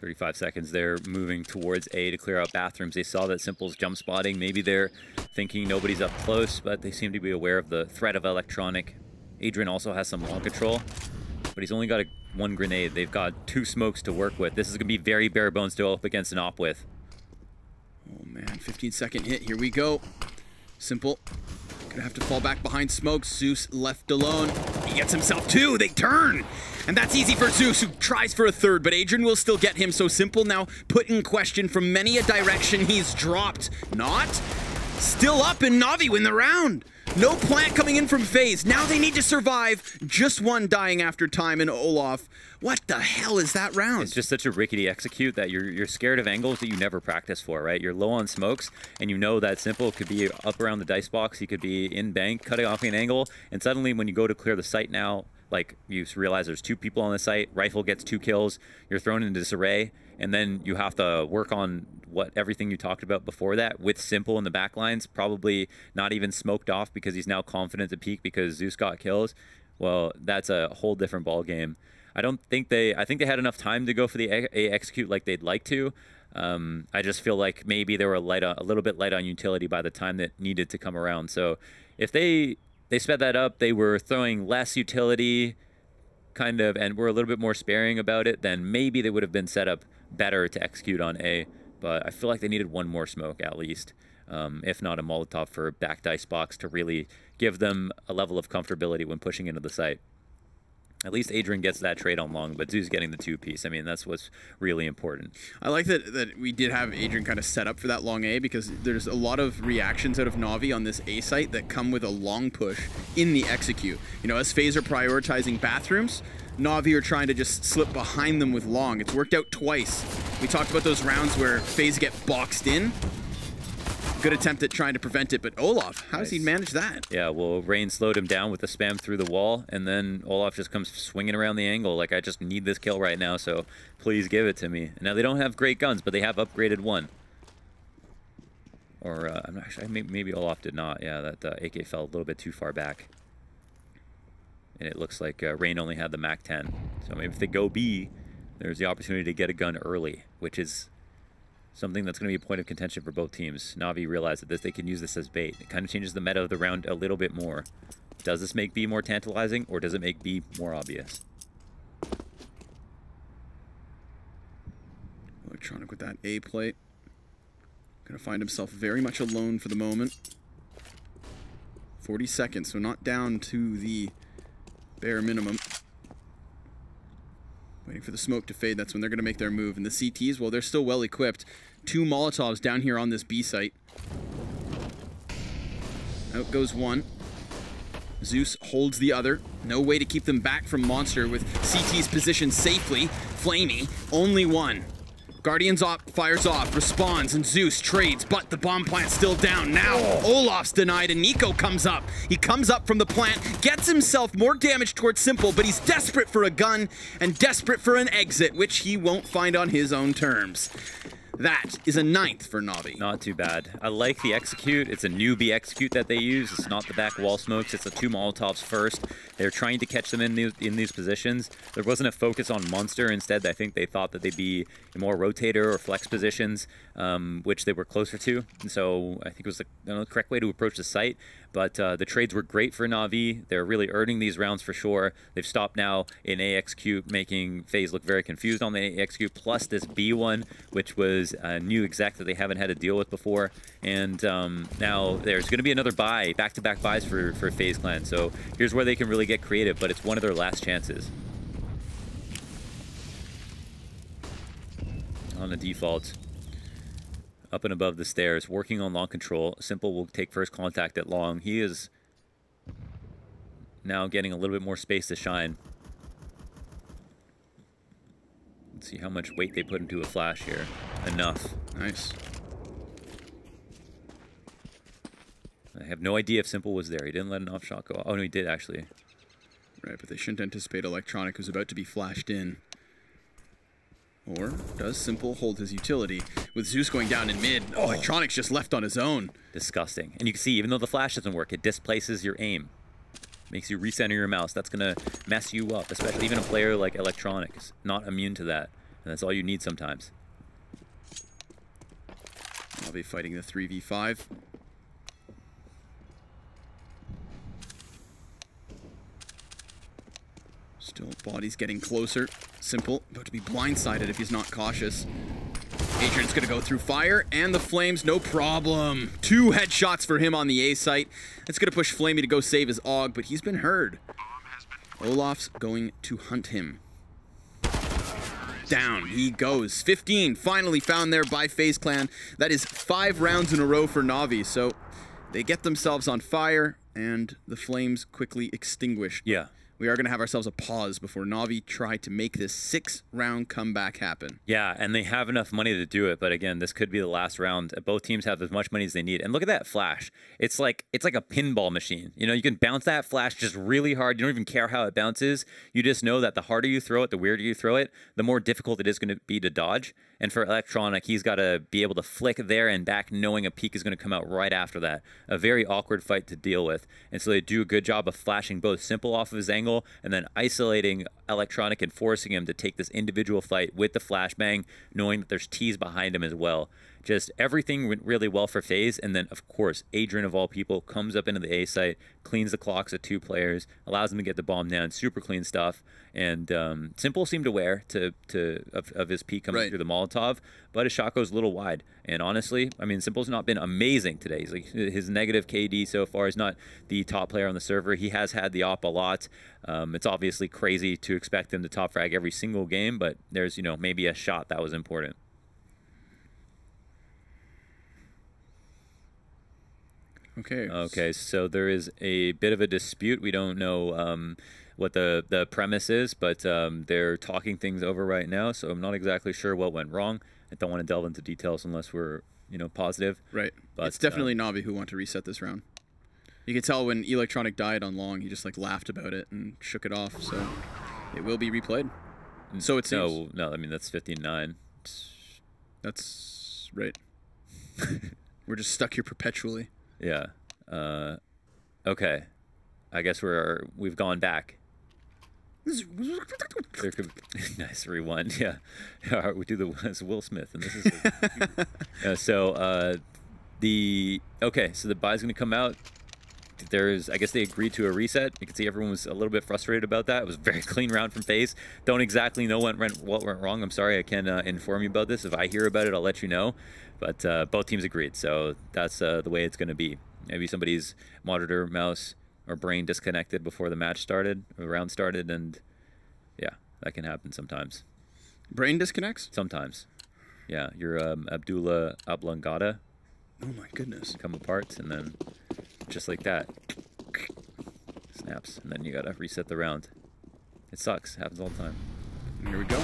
35 seconds there, moving towards A to clear out bathrooms. They saw that Simple's jump spotting. Maybe they're thinking nobody's up close, but they seem to be aware of the threat of Electronic. Adrian also has some long control, but he's only got one grenade. They've got 2 smokes to work with. This is going to be very bare bones to go up against an op with. Oh man, 15-second hit. Here we go. Simple. Gonna have to fall back behind smoke. Zeus left alone. He gets himself 2. They turn. And that's easy for Zeus, who tries for a third, but Adrian will still get him. So Simple now put in question from many a direction. He's dropped. Not. Still up, and Na'Vi win the round. No plant coming in from FaZe. Now they need to survive. Just one dying after time, and Olaf. What the hell is that round? It's just such a rickety execute that you're scared of angles that you never practice for, right? You're low on smokes, and you know that Simple could be up around the dice box. He could be in bank, cutting off an angle, and suddenly when you go to clear the site now, like, you realize there's 2 people on the site, Rifle gets 2 kills, you're thrown into disarray, and then you have to work on everything you talked about before that with Simple in the backlines, probably not even smoked off because he's now confident to peek because Zeus got kills. Well, that's a whole different ball game. I think they had enough time to go for the A execute like they'd like to. I just feel like maybe they were a little bit light on utility by the time that needed to come around. So if they sped that up, they were throwing less utility, kind of, and were a little bit more sparing about it, then maybe they would have been set up better to execute on A. But I feel like they needed one more smoke at least, if not a Molotov for back dice box to really give them a level of comfortability when pushing into the site. At least Adrian gets that trade on long, but Zeus getting the 2-piece. I mean, that's what's really important. I like that we did have Adrian kind of set up for that long A, because there's a lot of reactions out of Na'Vi on this A site that come with a long push in the execute. You know, as FaZe are prioritizing bathrooms, Na'Vi are trying to just slip behind them with long. It's worked out twice. We talked about those rounds where FaZe get boxed in. Good attempt at trying to prevent it, but Olaf, how does he manage that? Yeah, well, Rain slowed him down with the spam through the wall, and then Olaf just comes swinging around the angle like, I just need this kill right now, so please give it to me. Now, they don't have great guns, but they have upgraded one. Or, I'm not sure, maybe Olaf did not. Yeah, that AK fell a little bit too far back. And it looks like Rain only had the MAC-10. So maybe if they go B, there's the opportunity to get a gun early, which is something that's going to be a point of contention for both teams. Na'Vi realize that they can use this as bait. It kind of changes the meta of the round a little bit more. Does this make B more tantalizing, or does it make B more obvious? Electronic with that A plate. Going to find himself very much alone for the moment. 40 seconds, so not down to the bare minimum. Waiting for the smoke to fade. That's when they're going to make their move. And the CTs, well, they're still well equipped. 2 Molotovs down here on this B site. Out goes one. Zeus holds the other. No way to keep them back from Monster with CT's positioned safely. Flamey, only one. Guardian's op fires off, responds, and Zeus trades, but the bomb plant's still down. Now, Olaf's denied, and Nico comes up. He comes up from the plant, gets himself more damage towards Simple, but he's desperate for a gun and desperate for an exit, which he won't find on his own terms. That is a 9th for Navi. Not too bad. I like the execute. It's a newbie execute that they use. It's not the back wall smokes. It's the 2 Molotovs first. They're trying to catch them in these positions. There wasn't a focus on Monster. Instead, I think they thought that they'd be in more rotator or flex positions, which they were closer to. And so I think it was the correct way to approach the site. But the trades were great for Navi. They're really earning these rounds for sure. They've stopped now in AXQ, making FaZe look very confused on the AXQ, plus this B one, which was a new exec that they haven't had to deal with before. And now there's going to be another buy, back-to-back buys for FaZe Clan. So here's where they can really get creative, but it's one of their last chances. On the default. Up and above the stairs, working on long control. Simple will take first contact at long. He is now getting a little bit more space to shine. Let's see how much weight they put into a flash here. Enough. Nice. I have no idea if Simple was there. He didn't let an off shot go. Oh, no, he did actually. Right, but they shouldn't anticipate Electronic, who's about to be flashed in. Or does Simple hold his utility? With Zeus going down in mid, Electronic's just left on his own. Disgusting. And you can see, even though the flash doesn't work, it displaces your aim. Makes you recenter your mouse. That's going to mess you up, especially even a player like Electronic is not immune to that. And that's all you need sometimes. I'll be fighting the 3v5. Still, body's getting closer. Simple, about to be blindsided if he's not cautious. Adrian's gonna go through fire, and the Flames, no problem. 2 headshots for him on the A site. That's gonna push Flamey to go save his AUG, but he's been heard. Olaf's going to hunt him. Down he goes. 15 finally found there by FaZe Clan. That is 5 rounds in a row for Navi, so they get themselves on fire, and the flames quickly extinguished. Yeah. We are going to have ourselves a pause before Navi try to make this 6-round comeback happen. Yeah, and they have enough money to do it, but again, this could be the last round. Both teams have as much money as they need. And look at that flash. It's like a pinball machine. You know, you can bounce that flash just really hard. You don't even care how it bounces. You just know that the harder you throw it, the weirder you throw it, the more difficult it is going to be to dodge. And for Electronic, he's got to be able to flick there and back knowing a peek is going to come out right after that. A very awkward fight to deal with. And so they do a good job of flashing both Simple off of his angle and then isolating Electronic and forcing him to take this individual fight with the flashbang, knowing that there's T's behind him as well. Just everything went really well for FaZe, and then, of course, Adrian, of all people, comes up into the A site, cleans the clocks of 2 players, allows them to get the bomb down, super clean stuff, and Simple seemed aware of his peak coming through the Molotov, but his shot goes a little wide, and honestly, I mean, Simple's not been amazing today. He's like, his negative KD so far is not the top player on the server. He has had the op a lot. It's obviously crazy to expect him to top frag every single game, but there's, you know, maybe a shot that was important. Okay, so there is a bit of a dispute. We don't know what the premise is, but they're talking things over right now, so I'm not exactly sure what went wrong. I don't want to delve into details unless we're, you know, positive. Right. But it's definitely Navi who want to reset this round. You could tell when Electronic died on long, he just like laughed about it and shook it off, so it will be replayed. So it seems. No, I mean, that's 15-9. That's right. We're just stuck here perpetually. Yeah. Okay. I guess we've gone back. There could nice rewind. Yeah. We do the Will Smith, and this is so the buy's gonna come out. I guess they agreed to a reset. You can see everyone was a little bit frustrated about that. It was a very clean round from FaZe. Don't exactly know what went wrong. I'm sorry, I can't inform you about this. If I hear about it, I'll let you know. But both teams agreed, so that's the way it's going to be. Maybe somebody's monitor, mouse, or brain disconnected before the match started, or the round started, and yeah, that can happen sometimes. Brain disconnects? Sometimes. Yeah, your Abdullah oblongata. Oh my goodness. Come apart, and then just like that, snaps, and then you gotta reset the round. It sucks. Happens all the time. Here we go.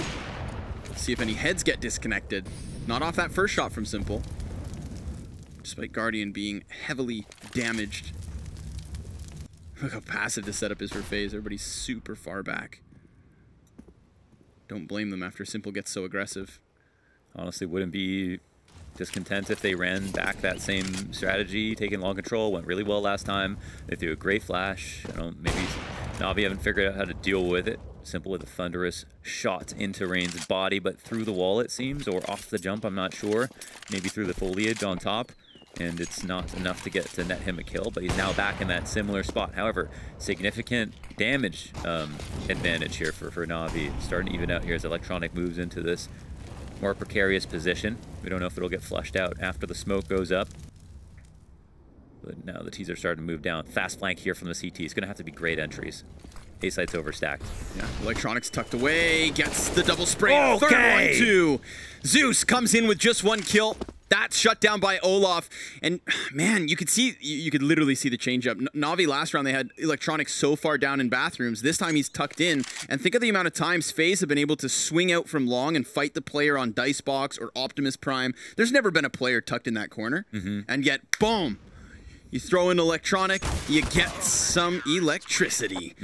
See if any heads get disconnected. Not off that first shot from Simple. Despite Guardian being heavily damaged. Look how passive this setup is for Faze. Everybody's super far back. Don't blame them after Simple gets so aggressive. Honestly, wouldn't be discontent if they ran back that same strategy, taking long control. Went really well last time. They threw a great flash. Maybe Navi haven't figured out how to deal with it. Simple with a thunderous shot into Rain's body, but through the wall it seems, or off the jump, I'm not sure. Maybe through the foliage on top. And it's not enough to get to net him a kill, but he's now back in that similar spot. However, significant damage advantage here for Navi. Starting to even out here as Electronic moves into this more precarious position. We don't know if it'll get flushed out after the smoke goes up. But now the T's are starting to move down. Fast flank here from the CT. It's going to have to be great entries. A site's overstacked. Yeah, Electronics tucked away, gets the double spray. Okay. Third one, too. Zeus comes in with just one kill. That's shut down by Olaf. And man, you could literally see the changeup. Navi last round, they had Electronics so far down in bathrooms. This time he's tucked in. And think of the amount of times Faze have been able to swing out from long and fight the player on Dicebox or Optimus Prime. There's never been a player tucked in that corner. And yet, boom. You throw in Electronic, you get some electricity.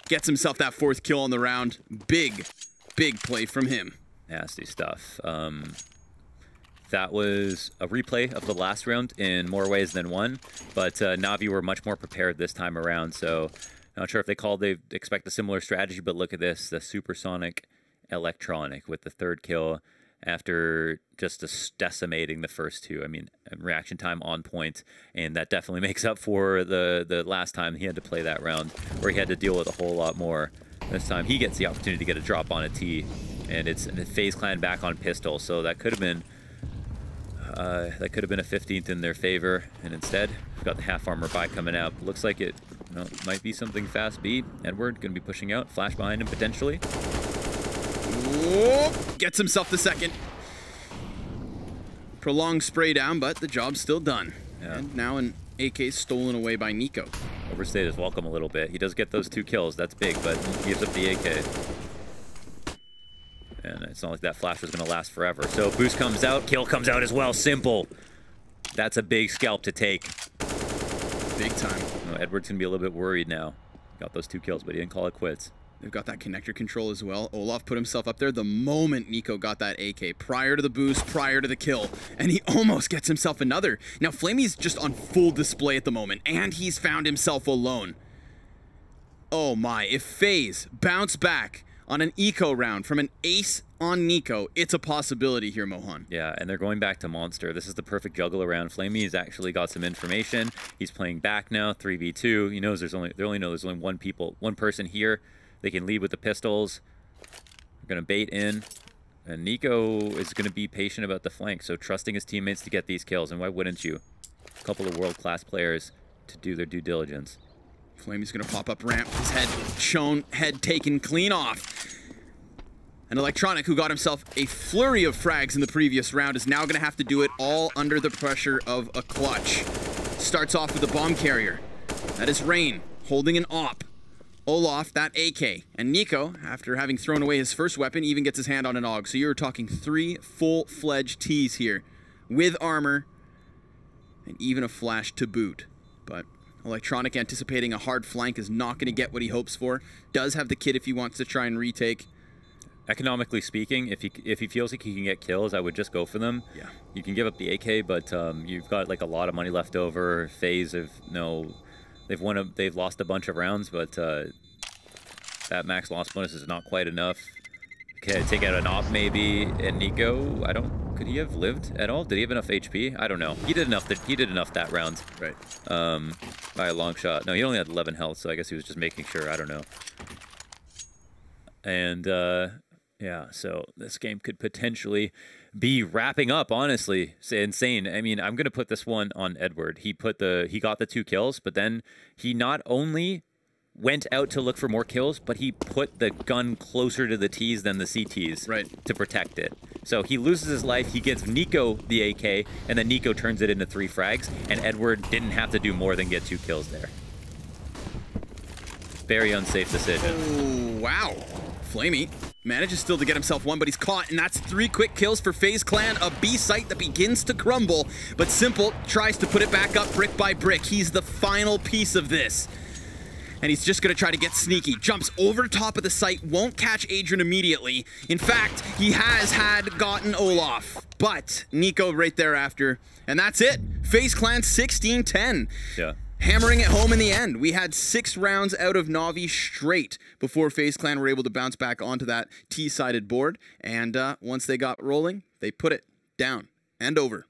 Gets himself that 4th kill on the round. Big, big play from him. Nasty stuff. That was a replay of the last round in more ways than one, but Navi were much more prepared this time around, so not sure if they expect a similar strategy, but look at this, the supersonic Electronic with the 3rd kill after just decimating the first 2. I mean, reaction time on point, and that definitely makes up for the last time he had to play that round, where he had to deal with a whole lot more. This time he gets the opportunity to get a drop on a T, and it's a FaZe clan back on pistol, so that could have been a 15th in their favor, and instead we've got the half armor buy coming out. Looks like it might be something fast B. Edward gonna be pushing out, flash behind him potentially. Whoa, gets himself the 2nd. Prolonged spray down, but the job's still done. Yeah. And now an AK stolen away by Nico. Overstayed his welcome a little bit. He does get those 2 kills, that's big, but he gives up the AK. And it's not like that flash was going to last forever. So boost comes out, kill comes out as well. Simple. That's a big scalp to take. Big time. Edward's going to be a little bit worried now. Got those 2 kills, but he didn't call it quits. They've got that connector control as well. Olaf put himself up there the moment Nico got that AK. Prior to the boost, prior to the kill. And he almost gets himself another. Now, Flamey's just on full display at the moment. And he's found himself alone. Oh my, if Faze bounce back on an eco round from an ace on Nico, it's a possibility here, Mohan. Yeah, and they're going back to Monster. This is the perfect juggle around. Flamey has actually got some information. He's playing back now, 3v2. He knows they only know there's only one person here. They can lead with the pistols. They're going to bait in. And Nico is going to be patient about the flank, so trusting his teammates to get these kills. And why wouldn't you? A couple of world-class players to do their due diligence. Flamey's going to pop up ramp. His head shown, head taken clean off. And Electronic, who got himself a flurry of frags in the previous round, is now going to have to do it all under the pressure of a clutch. Starts off with a bomb carrier. That is Rain, holding an op. Olaf, that AK. And Nico, after having thrown away his first weapon, even gets his hand on an AUG. So you're talking 3 full-fledged Ts here, with armor, and even a flash to boot. But Electronic, anticipating a hard flank, is not going to get what he hopes for. Does have the kit if he wants to try and retake. Economically speaking, if he feels like he can get kills, I would just go for them. Yeah. You can give up the AK, but you've got like a lot of money left over. Faze have they've lost a bunch of rounds, but that max loss bonus is not quite enough. Okay, take out an op maybe, and Nico, could he have lived at all? Did he have enough HP? I don't know. He did enough that round. Right. By a long shot. No, he only had 11 health, so I guess he was just making sure. I don't know. And yeah, so this game could potentially be wrapping up, honestly. It's insane. I mean, I'm going to put this one on Edward. He got the 2 kills, but then he not only went out to look for more kills, but he put the gun closer to the Ts than the CTs, right, to protect it. So he loses his life, he gives Nico the AK, and then Nico turns it into 3 frags, and Edward didn't have to do more than get 2 kills there. Very unsafe decision. Oh, wow. Flamey Manages still to get himself one, but he's caught, and that's 3 quick kills for Faze Clan, a B site that begins to crumble, but Simple tries to put it back up brick by brick. He's the final piece of this. And he's just going to try to get sneaky. Jumps over top of the site, won't catch Adrian immediately. In fact, he has gotten Olaf, but Nico right thereafter. And that's it. Faze Clan 16-10. Yeah. Hammering it home in the end. We had 6 rounds out of Na'Vi straight before Faze Clan were able to bounce back onto that T-sided board. And once they got rolling, they put it down and over.